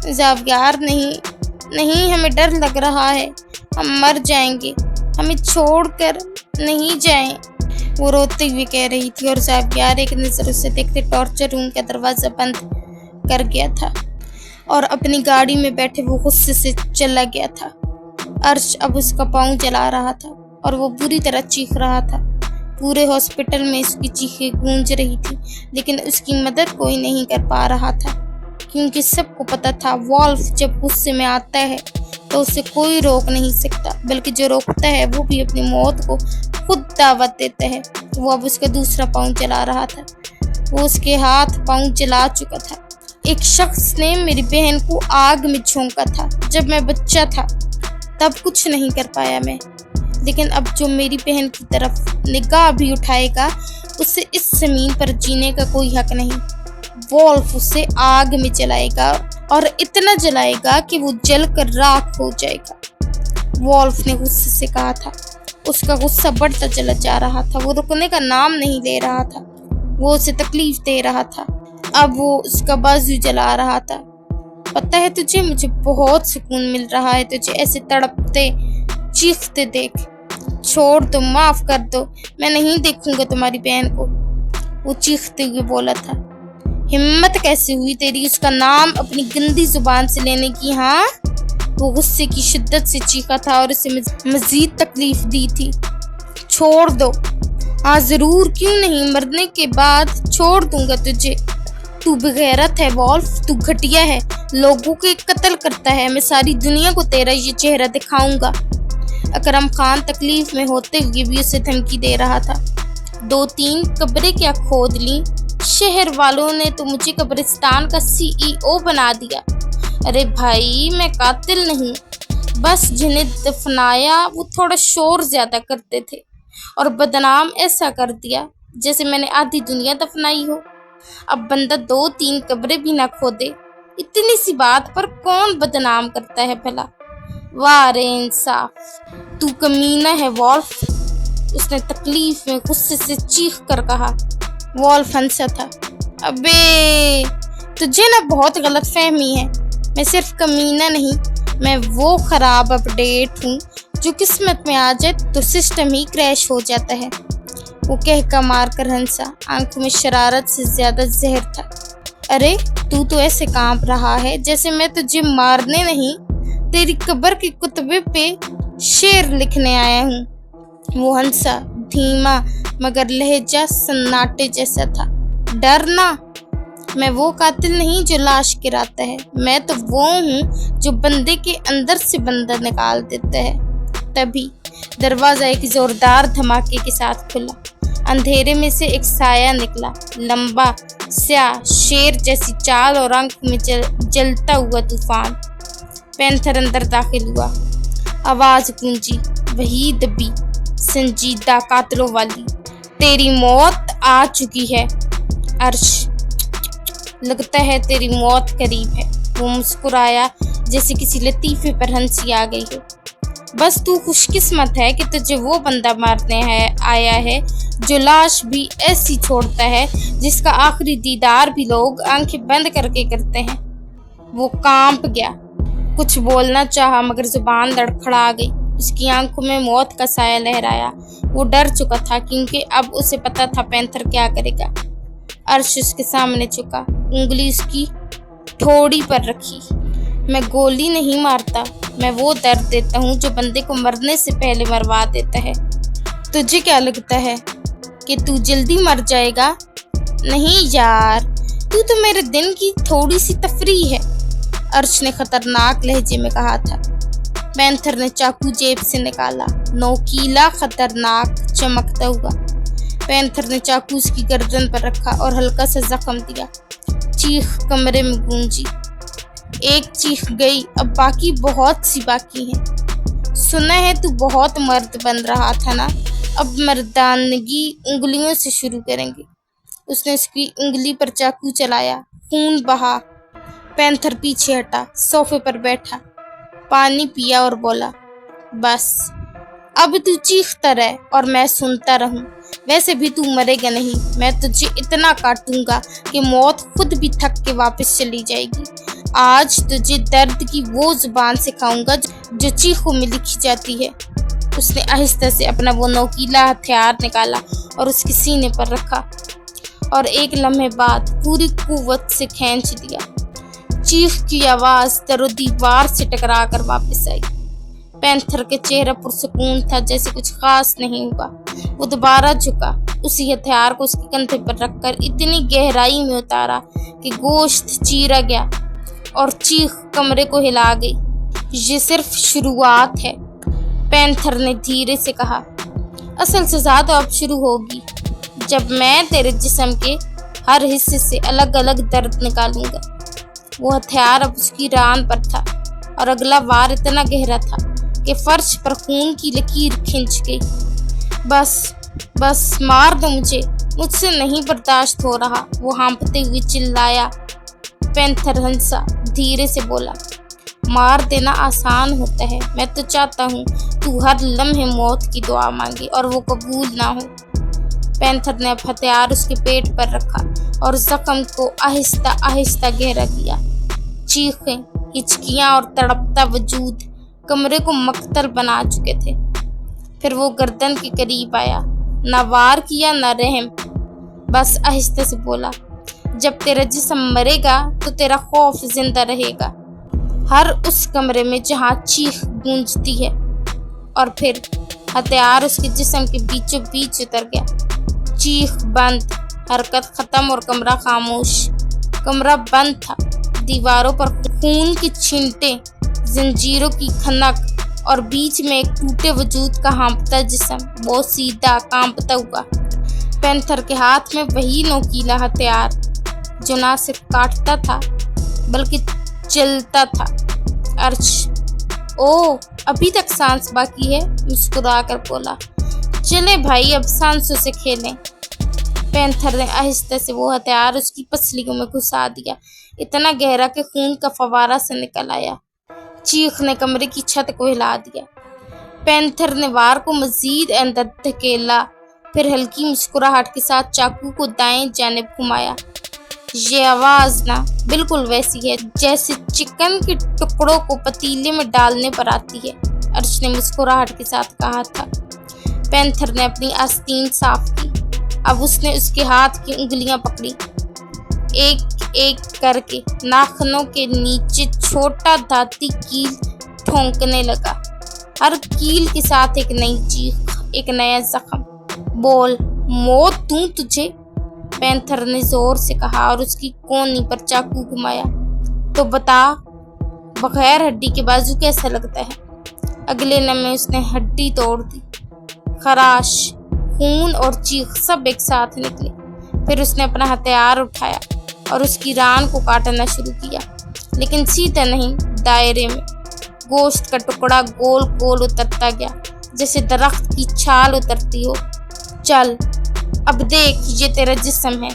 زاویار نہیں، ہمیں ڈر لگ رہا ہے، ہم مر جائیں گے، ہمیں چھوڑ کر نہیں جائیں، وہ روتے ہوئے کہہ رہی تھی، اور زاویار ایک نظر اسے دیکھتے ٹارچر روم کا دروازہ بند کر گیا تھا اور اپنی گاڑی میں بیٹھے وہ غصے سے چلا گیا تھا۔ عرش اب اس کا پاؤں جلا رہا تھا اور وہ بری طرح چیخ رہا تھا۔ پورے ہاسپٹل میں اس کی چیخیں گونج رہی تھی، لیکن اس کی مدد کوئی نہیں کر پا رہا تھا، کیونکہ سب کو پتا تھا وولف جب غصے میں آتا ہے تو اسے کوئی روک نہیں سکتا، بلکہ جو روکتا ہے وہ بھی اپنی موت کو خود دعوت دیتا ہے۔ وہ اب اس کا دوسرا پاؤں جلا رہا تھا، وہ اس کے ہاتھ پاؤں جلا چکا تھا۔ ایک شخص نے میری بہن کو آگ میں جھونکا تھا جب میں بچہ تھا، تب کچھ نہیں کر پایا میں، لیکن اب جو میری بہن کی طرف نگاہ بھی اٹھائے گا اسے اس زمین پر جینے کا کوئی حق نہیں۔ وولف اسے آگ میں جلائے گا اور اتنا جلائے گا کہ وہ جل کر راکھ ہو جائے گا، وولف نے غصے سے کہا تھا۔ اس کا غصہ بڑھتا چلا جا رہا تھا، وہ رکنے کا نام نہیں لے رہا تھا، وہ اسے تکلیف دے رہا تھا۔ اب وہ اس کا بازو جلا رہا تھا۔ پتہ ہے تجھے، مجھے بہت سکون مل رہا ہے تجھے ایسے تڑپتے چیختے دیکھ۔ چھوڑ دو، معاف کر دو، میں نہیں دیکھوں گا تمہاری بہن کو، وہ چیختے ہوئے بولا تھا۔ ہمت کیسے ہوئی تیری اس کا نام اپنی گندی زبان سے لینے کی؟ ہاں، وہ غصے کی شدت سے چیخا تھا اور اسے مزید تکلیف دی تھی۔ چھوڑ دو، ہاں ضرور، کیوں نہیں، مرنے کے بعد چھوڑ دوں گا تجھے۔ تو بغیرت ہے وولف، تو گھٹیا ہے، لوگوں کے قتل کرتا ہے، میں ساری دنیا کو تیرا یہ چہرہ دکھاؤں گا۔ اکرم خان تکلیف میں ہوتے ہوئے بھی اسے دھمکی دے رہا تھا۔ 2-3 قبریں کیا کھود لیں، شہر والوں نے تو مجھے قبرستان کا CEO بنا دیا۔ ارے بھائی، میں قاتل نہیں، بس جنہیں دفنایا وہ تھوڑا شور زیادہ کرتے تھے اور بدنام ایسا کر دیا جیسے میں نے آدھی دنیا دفنائی ہو۔ اب بندہ 2-3 قبریں بھی نہ کھودے، اتنی سی بات پر کون بدنام کرتا ہے بھلا؟ واہ رے انصاف، تو کمینہ ہے وولف، اس نے تکلیف میں غصے سے چیخ کر کہا۔ وولف ہنسا تھا۔ ابے تجھے نا بہت غلط فہمی ہے، میں صرف کمینہ نہیں، میں وہ خراب اپڈیٹ ہوں جو قسمت میں آ جائے تو سسٹم ہی کریش ہو جاتا ہے، وہ کہہ مار کر ہنسا، آنکھوں میں شرارت سے زیادہ زہر تھا۔ ارے تو ایسے کانپ رہا ہے جیسے میں تجھے مارنے نہیں، تیری قبر کے کتبے پہ شعر لکھنے آیا ہوں، وہ ہنسا، دھیما مگر لہجہ سناٹے جیسا تھا۔ ڈرنا، میں وہ قاتل نہیں جو لاش گراتا ہے، میں تو وہ ہوں جو بندے کے اندر سے بندہ نکال دیتا ہے۔ تبھی دروازہ ایک زوردار دھماکے کے ساتھ کھلا، اندھیرے میں سے ایک سایہ نکلا، لمبا، سیاہ، شیر جیسی چال اور آنکھ میں جلتا ہوا طوفان۔ پینتھر اندر داخل ہوا، آواز گونجی، وہی دبی، سنجیدہ قاتلوں والی، تیری موت آ چکی ہے عرش، لگتا ہے تیری موت قریب ہے، وہ مسکرایا جیسے کسی لطیفے پر ہنسی آ گئی ہو۔ بس تو خوش قسمت ہے کہ تجھے وہ بندہ مارنے آیا ہے جو لاش بھی ایسی چھوڑتا ہے جس کا آخری دیدار بھی لوگ آنکھیں بند کر کے کرتے ہیں۔ وہ کانپ گیا، کچھ بولنا چاہا مگر زبان لڑکھڑا گئی، اس کی آنکھوں میں موت کا سایہ لہرایا۔ وہ ڈر چکا تھا کیونکہ اب اسے پتا تھا پینتھر کیا کرے گا۔ ارش اس کے سامنے جھکا، انگلی اس کی ٹھوڑی پر رکھی۔ میں گولی نہیں مارتا، میں وہ درد دیتا ہوں جو بندے کو مرنے سے پہلے مروا دیتا ہے۔ تجھے کیا لگتا ہے کہ تو جلدی مر جائے گا؟ نہیں یار، تو میرے دن کی تھوڑی سی تفریح ہے، ارش نے خطرناک لہجے میں کہا تھا۔ پینتھر نے چاقو جیب سے نکالا، نوکیلا، خطرناک، چمکتا ہوا۔ پینتھر نے چاقو اس کی گردن پر رکھا اور ہلکا سا زخم دیا۔ چیخ کمرے میں گونجی۔ ایک چیخ گئی، اب باقی بہت سی باقی ہیں۔ سنا ہے تو بہت مرد بن رہا تھا نا، اب مردانگی انگلیوں سے شروع کریں گے۔ اس نے اس کی انگلی پر چاقو چلایا، خون بہا۔ پینتھر پیچھے ہٹا، صوفے پر بیٹھا، پانی پیا اور بولا، بس اب تو چیختا رہ اور میں سنتا رہوں۔ ویسے بھی تو مرے گا نہیں، میں تجھے اتنا کاٹوں گا کہ موت خود بھی تھک کے واپس چلی جائے گی۔ آج تجھے درد کی وہ زبان سکھاؤں گا جو چیخوں میں لکھی جاتی ہے۔ اس نے آہستہ سے اپنا وہ نوکیلا ہتھیار نکالا اور اس کے سینے پر رکھا اور ایک لمحے بعد پوری قوت سے کھینچ دیا۔ چیخ کی آواز در و دیوار سے ٹکرا کر واپس آئی۔ پینتھر کے چہرے پر سکون تھا، جیسے کچھ خاص نہیں ہوا۔ وہ دوبارہ جھکا، اسی ہتھیار کو اس کے کندھے پر رکھ کر اتنی گہرائی میں اتارا کہ گوشت چیرا گیا اور چیخ کمرے کو ہلا گئی۔ یہ صرف شروعات ہے، پینتھر نے دھیرے سے کہا۔ اصل سزا تو اب شروع ہوگی، جب میں تیرے جسم کے ہر حصے سے الگ الگ درد نکالوں گا۔ وہ ہتھیار اب اس کی ران پر تھا اور اگلا وار اتنا گہرا تھا کہ فرش پر خون کی لکیر کھنچ گئی۔ بس مار دو مجھ سے نہیں برداشت ہو رہا، وہ ہانپتے ہوئے چلایا۔ پینتھر ہنسا، دھیرے سے بولا، مار دینا آسان ہوتا ہے، میں تو چاہتا ہوں تو ہر لمحے موت کی دعا مانگے اور وہ قبول نہ ہو۔ پینتھر نے اب ہتھیار اس کے پیٹ پر رکھا اور زخم کو آہستہ آہستہ گہرا کیا۔ چیخیں، ہچکیاں اور تڑپتا وجود کمرے کو مقتل بنا چکے تھے۔ پھر وہ گردن کے قریب آیا، نہ وار کیا نہ رحم، بس آہستہ سے بولا، جب تیرا جسم مرے گا تو تیرا خوف زندہ رہے گا، ہر اس کمرے میں جہاں چیخ گونجتی ہے۔ اور پھر ہتھیار اس کے جسم کے بیچوں بیچ اتر گیا۔ چیخ بند، حرکت ختم اور کمرہ خاموش۔ کمرہ بند تھا، دیواروں پر خون کی چھینٹیں، زنجیروں کی کھنک اور بیچ میں ایک ٹوٹے وجود کا ہانپتا جسم، وہ سیدھا کانپتا ہوا۔ پینتھر کے ہاتھ میں وہی نوکیلا ہتھیار جو نہ صرف کاٹتا تھا بلکہ چلتا تھا۔ ارش، او ابھی تک سانس باقی ہے، مسکرا کر بولا، چلے بھائی اب سانسوں سے کھیلیں۔ پینتھر نے آہستہ سے وہ ہتھیار اس کی پسلیوں میں گھسا دیا، اتنا گہرا کہ خون کا فوارہ سے نکل آیا۔ چیخ نے کمرے کی چھت کو ہلا دیا۔ پینتھر نے وار کو مزید اندر دھکیلا، پھر ہلکی مسکراہٹ کے ساتھ چاقو کو دائیں جانب گھمایا۔ یہ آواز نا بالکل ویسی ہے جیسے چکن کے ٹکڑوں کو پتیلے میں ڈالنے پر آتی ہے، ارش نے مسکراہٹ کے ساتھ کہا تھا۔ پینتھر نے اپنی آستین صاف کی، اب اس نے اس کے ہاتھ کی انگلیاں پکڑی، ایک ایک کر کے ناخنوں کے نیچے چھوٹا دھاتی کیل ٹھونکنے لگا، ہر کیل کے ساتھ ایک نئی چیخ، ایک نیا زخم۔ بول، موت دوں تجھے، پینتھر نے زور سے کہا اور اس کی کونی پر چاقو گھمایا۔ تو بتا، بغیر ہڈی کے بازو کیسا لگتا ہے؟ اگلے لمحے اس نے ہڈی توڑ دی، خراش، خون اور چیخ سب ایک ساتھ نکلے۔ پھر اس نے اپنا ہتھیار اٹھایا اور اس کی ران کو کاٹنا شروع کیا، لیکن سیدھا نہیں، دائرے میں۔ گوشت کا ٹکڑا گول گول اترتا گیا جیسے درخت کی چھال اترتی ہو۔ چل اب دیکھ، یہ تیرا جسم ہے،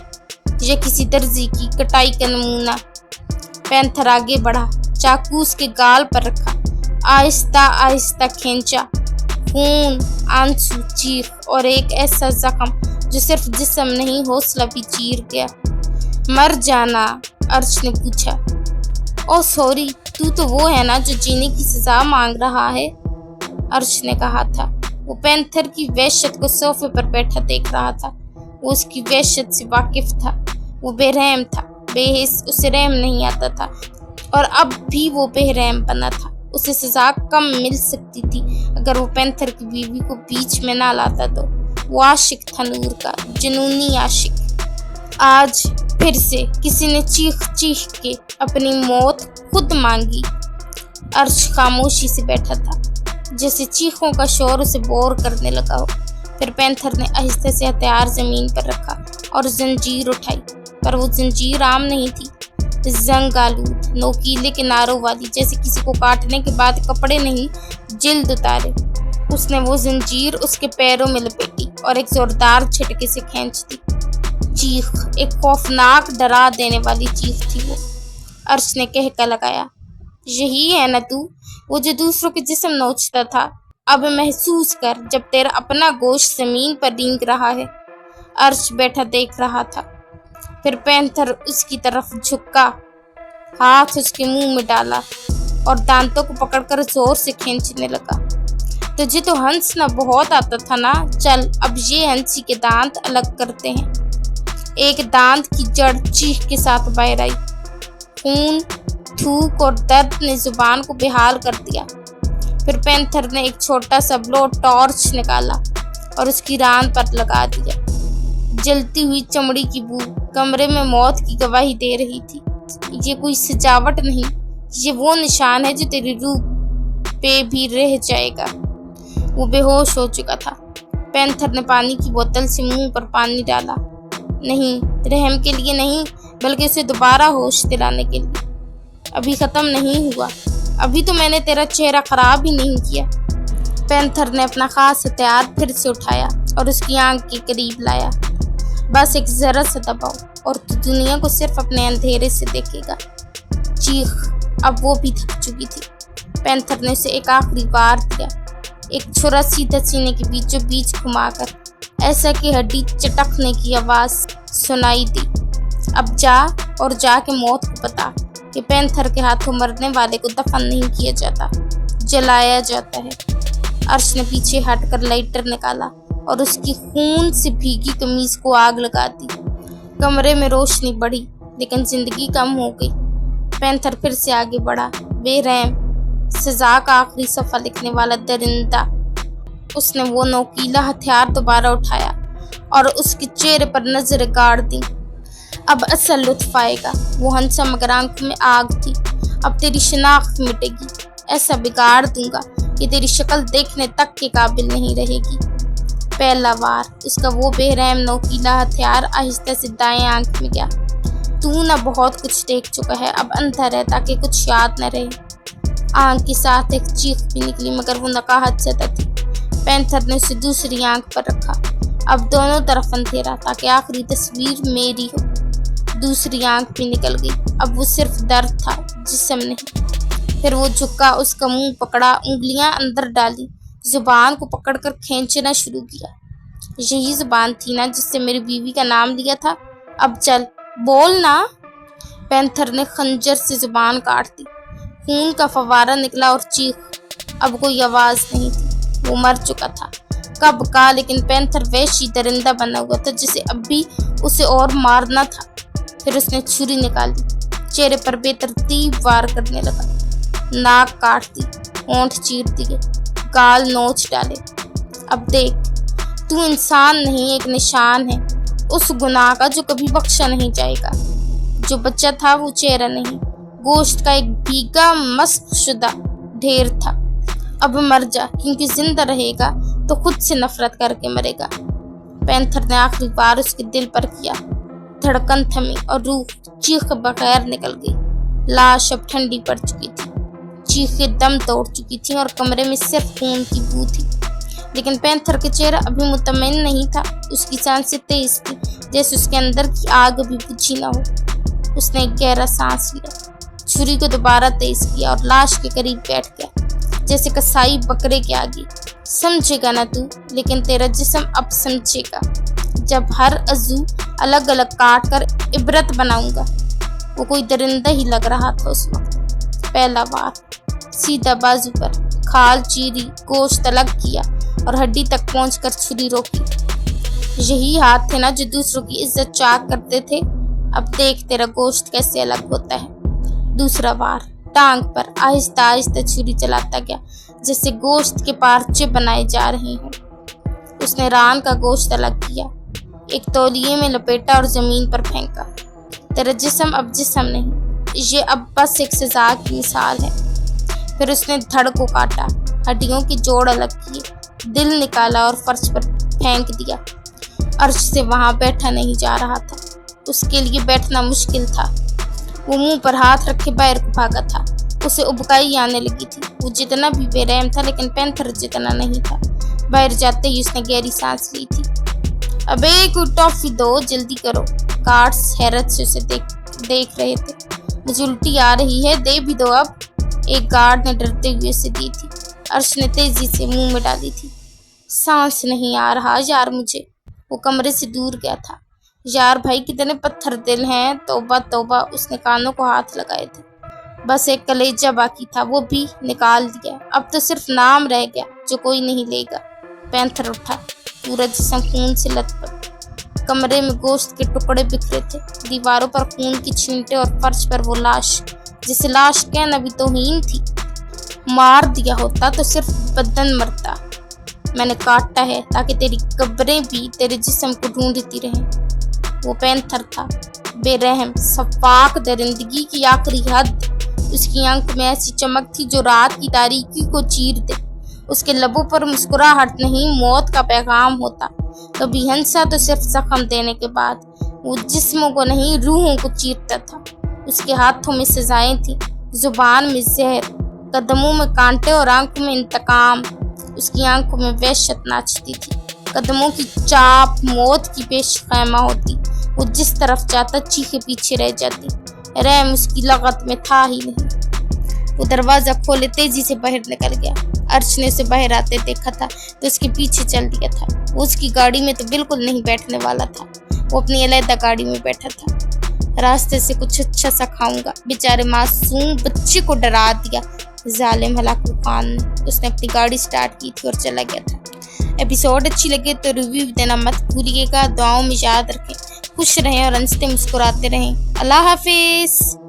یہ کسی درزی کی کٹائی کا نمونہ۔ پینتھر آگے بڑھا، چاقو اس کے گال پر رکھا، آہستہ آہستہ کھینچا۔ خون، آنسو، چیخ اور ایک ایسا زخم جو صرف جسم نہیں حوصلہ بھی چیر گیا۔ مر جانا؟ ارش نے پوچھا۔ او سوری، تو وہ ہے نا جو جینے کی سزا مانگ رہا ہے؟ अर्श ने कहा था। वो पैंथर की वहशत को सोफे पर बैठा देख रहा था। वो उसकी वहशत से वाकिफ था। वो बेरहम था, बेहिस, उसे रहम नहीं आता था और अब भी वो बेरहम बना था। उसे सजा कम मिल सकती थी अगर वो पैंथर की बीवी को बीच में ना लाता तो। वो आशिक था नूर का, जुनूनी आशिक। आज फिर से किसी ने चीख चीख के अपनी मौत खुद मांगी। अर्श खामोशी से बैठा था, जैसे चीखों का शोर उसे बोर करने लगा हो। फिर पैंथर ने आहिस्ते से हथियार जमीन पर रखा और जंजीर उठाई, पर वो जंजीर आम नहीं थी, जंग आलूद, नोकीले किनारों वाली, जैसे किसी को काटने के बाद कपड़े नहीं जिल्द उतारे। उसने वो जंजीर उसके पैरों में लपेटी और एक जोरदार झटके से खींच दी। चीख, एक खौफनाक डरा देने वाली चीख थी वो। अर्श ने कहका लगाया, यही है न तू, वो जो दूसरों के जिस्म नोचता था। अब महसूस कर जब तेरा अपना गोश्त जमीन पर रेंग रहा है। अर्श बैठा देख रहा था। फिर पैंथर उसकी तरफ झुका, हाथ उसके मुंह में डाला और दांतों को पकड़कर जोर से खींचने लगा। तुझे तो हंसना बहुत आता था ना, चल अब ये हंसी के दांत अलग करते हैं। एक दांत की जड़ चीख के साथ बाहर आई। खून, थूक और दर्द ने जुबान को बेहाल कर दिया। फिर पैंथर ने एक छोटा सा ब्लो टॉर्च निकाला और उसकी रान पर लगा दिया। जलती हुई चमड़ी की बू कमरे में मौत की गवाही दे रही थी। ये कोई सजावट नहीं, ये वो निशान है जो तेरी रूह पे भी रह जाएगा। वो बेहोश हो चुका था। पैंथर ने पानी की बोतल से मुंह पर पानी डाला। नहीं, रहम के लिए नहीं, बल्कि उसे दोबारा होश दिलाने के लिए। अभी खत्म नहीं हुआ, अभी तो मैंने तेरा चेहरा खराब ही नहीं किया। पैंथर ने अपना खास हथियार फिर से उठाया और उसकी आंख के करीब लाया। बस एक जरा सा दबाओ और तू दुनिया को सिर्फ अपने अंधेरे से देखेगा। चीख, अब वो भी थक चुकी थी। पैंथर ने उसे एक आखिरी वार दिया, एक छुरा सीधा सीने के बीचों बीच घुमाकर, ऐसा कि हड्डी चटकने की आवाज सुनाई दी। अब जा और जाके मौत को बता कि पैंथर के हाथों मरने वाले को दफन नहीं किया जाता, जलाया जाता है। अर्श ने पीछे हटकर लाइटर निकाला और उसकी खून से भीगी कमीज को आग लगा दी। कमरे में रोशनी बढ़ी, लेकिन जिंदगी कम हो गई। पैंथर फिर से आगे बढ़ा, बेरहम, सजा का आखिरी सफा लिखने वाला दरिंदा। उसने वो नोकीला हथियार दोबारा उठाया और उसके चेहरे पर नजर गाड़ दी। अब असल लुत्फ आएगा। वो हंसा मगर आंखों में आग थी। अब तेरी शिनाख्त मिटेगी, ऐसा बिगाड़ दूंगा कि तेरी शक्ल देखने तक के काबिल नहीं रहेगी। पहला वार, उसका वो बेरहम नोकीला हथियार आहिस्ता से दाएं आंख में गया। तू ना बहुत कुछ देख चुका है, अब अंधा रह ताकि कुछ याद न रहे। आंख के साथ एक चीख भी निकली, मगर वो नकाहत ज़दा थी। पैंथर ने उसे दूसरी आंख पर रखा। अब दोनों तरफ अंधेरा, ताकि आखिरी तस्वीर मेरी हो। दूसरी आंख भी निकल गई। अब वो सिर्फ दर्द था, जिस्म नहीं। फिर वो झुका, उसका मुंह पकड़ा, उंगलियां अंदर डाली, जुबान को पकड़कर खींचना शुरू किया। यही जुबान थी ना जिससे मेरी बीवी का नाम लिया था। अब चल बोल ना। पैंथर ने खंजर से जुबान काट दी। खून का फवारा निकला और चीख। अब कोई आवाज नहीं थी, वो मर चुका था कब का। लेकिन पैंथर वैसी दरिंदा बना हुआ था जिसे अब भी उसे और मारना था। फिर उसने छुरी निकाली, चेहरे पर बेतरतीब वार करने लगा। नाक काट दी, होंठ चीर दिए, गाल नोच डाले। अब देख, तू इंसान नहीं, एक निशान है उस गुनाह का जो कभी बख्शा नहीं जाएगा। जो बच्चा था वो चेहरा नहीं, गोश्त का एक भीगा मस्क शुदा ढेर था। अब मर जा, क्योंकि जिंदा रहेगा तो खुद से नफरत करके मरेगा। पैंथर ने आखिरी बार उसके दिल पर किया। धड़कन थमी और रूह चीख बगैर निकल गई। लाश अब ठंडी पड़ चुकी थी, चीखें दम तोड़ चुकी थी और कमरे में सिर्फ खून की बू थी। लेकिन पैंथर का चेहरा अभी मुतमईन नहीं था। उसकी सांसें तेज थी, जैसे उसके अंदर की आग अभी बुझी ना हो। उसने एक गहरा सांस लिया, छुरी को दोबारा तेज किया और लाश के करीब बैठ गया, जैसे कसाई बकरे के आगे। समझेगा ना तू, लेकिन तेरा जिस्म अब समझेगा, जब हर अज़ू अलग अलग काट कर इबरत बनाऊंगा। वो कोई दरिंदा ही लग रहा था उस वक्त। पहला वार, सीधा बाजू पर, کھال چیری، گوشت الگ کیا اور ہڈی تک پہنچ کر چھری روکی۔ یہی ہاتھ تھے نا جو دوسروں کی عزت چاک کرتے تھے، اب دیکھ تیرا گوشت کیسے الگ ہوتا ہے۔ دوسرا وار، ٹانگ پر آہستہ آہستہ چھری چلاتا گیا جیسے گوشت کے پارچے بنائے جا رہے ہوں۔ اس نے ران کا گوشت الگ کیا، ایک تولیے میں لپیٹا اور زمین پر پھینکا۔ تیرا جسم اب جسم نہیں، یہ اب بس ایک سزا کی مثال ہے۔ پھر اس نے دھڑ کو کاٹا، ہڈیوں کے جوڑ الگ کیے، دل نکالا اور فرش پر پھینک دیا۔ عرش سے وہاں بیٹھا نہیں جا رہا تھا، اس کے لیے بیٹھنا مشکل تھا۔ وہ منہ پر ہاتھ رکھے باہر کو بھاگا تھا، اسے ابکائی آنے لگی تھی۔ وہ جتنا بھی بے رحم تھا لیکن پینتھر جتنا نہیں تھا۔ باہر جاتے ہی اس نے گہری سانس لی تھی۔ ابے کوئی ٹافی دو، جلدی کرو۔ گارڈز حیرت سے اسے دیکھ رہے تھے۔ مجھے الٹی آ رہی ہے، دے بھی دو اب۔ ایک گارڈ نے ڈرتے ہوئے اسے دی تھی۔ عرش نے تیزی سے منہ میں ڈالی تھی۔ سانس نہیں آ رہا یار مجھے۔ وہ کمرے سے دور گیا تھا۔ یار بھائی کتنے پتھر دل ہیں، توبہ توبہ۔ اس نے کانوں کو ہاتھ لگائے تھے۔ بس ایک کلیجہ باقی تھا، وہ بھی نکال دیا۔ اب تو صرف نام رہ گیا جو کوئی نہیں لے گا۔ پینتھر اٹھا، پورا جسم خون سے لت پت۔ کمرے میں گوشت کے ٹکڑے بکھرے تھے، دیواروں پر خون کی چھینٹیں اور فرش پر وہ لاش جسے لاش کہنا بھی توہین تھی۔ مار دیا ہوتا تو صرف بدن مرتا۔ میں نے کاٹا ہے تاکہ تیری قبریں بھی تیرے جسم کو ڈھونڈتی رہیں۔ وہ پینتھر تھا، بے رحم، سفاک درندگی کی آخری حد۔ اس کی آنکھ میں ایسی چمک تھی جو رات کی تاریکی کو چیر دے۔ اس کے لبوں پر مسکراہٹ نہیں، موت کا پیغام ہوتا۔ کبھی ہنسا تو صرف زخم دینے کے بعد۔ وہ جسموں کو نہیں، روحوں کو چیرتا تھا۔ اس کے ہاتھوں میں سزائیں تھیں، زبان میں زہر، قدموں میں کانٹے اور آنکھوں میں انتقام۔ اس کی آنکھوں میں وحشت ناچتی تھی، قدموں کی چاپ موت کی پیش خیمہ ہوتی۔ وہ جس طرف جاتا چیخے پیچھے رہ جاتی، رحم اس کی لغت میں تھا ہی نہیں۔ وہ دروازہ کھولے تیزی سے باہر نکل گیا۔ عرش نے اسے باہر آتے دیکھا تھا تو اس کے پیچھے چل دیا تھا۔ وہ اس کی گاڑی میں تو بالکل نہیں بیٹھنے والا تھا، وہ اپنی علیحدہ گاڑی میں بیٹھا تھا۔ راستے سے کچھ اچھا سا کھاؤں گا، بیچارے معصوم بچے کو ڈرا دیا ظالم ہلاکو خان نے۔ اس نے اپنی گاڑی سٹارٹ کی تھی اور چلا گیا تھا۔ ایپیسوڈ اچھی لگے تو ریویو دینا مت بھولیے گا۔ دعاؤں میں یاد رکھیں، خوش رہیں اور ہنستے مسکراتے رہیں۔ اللہ حافظ۔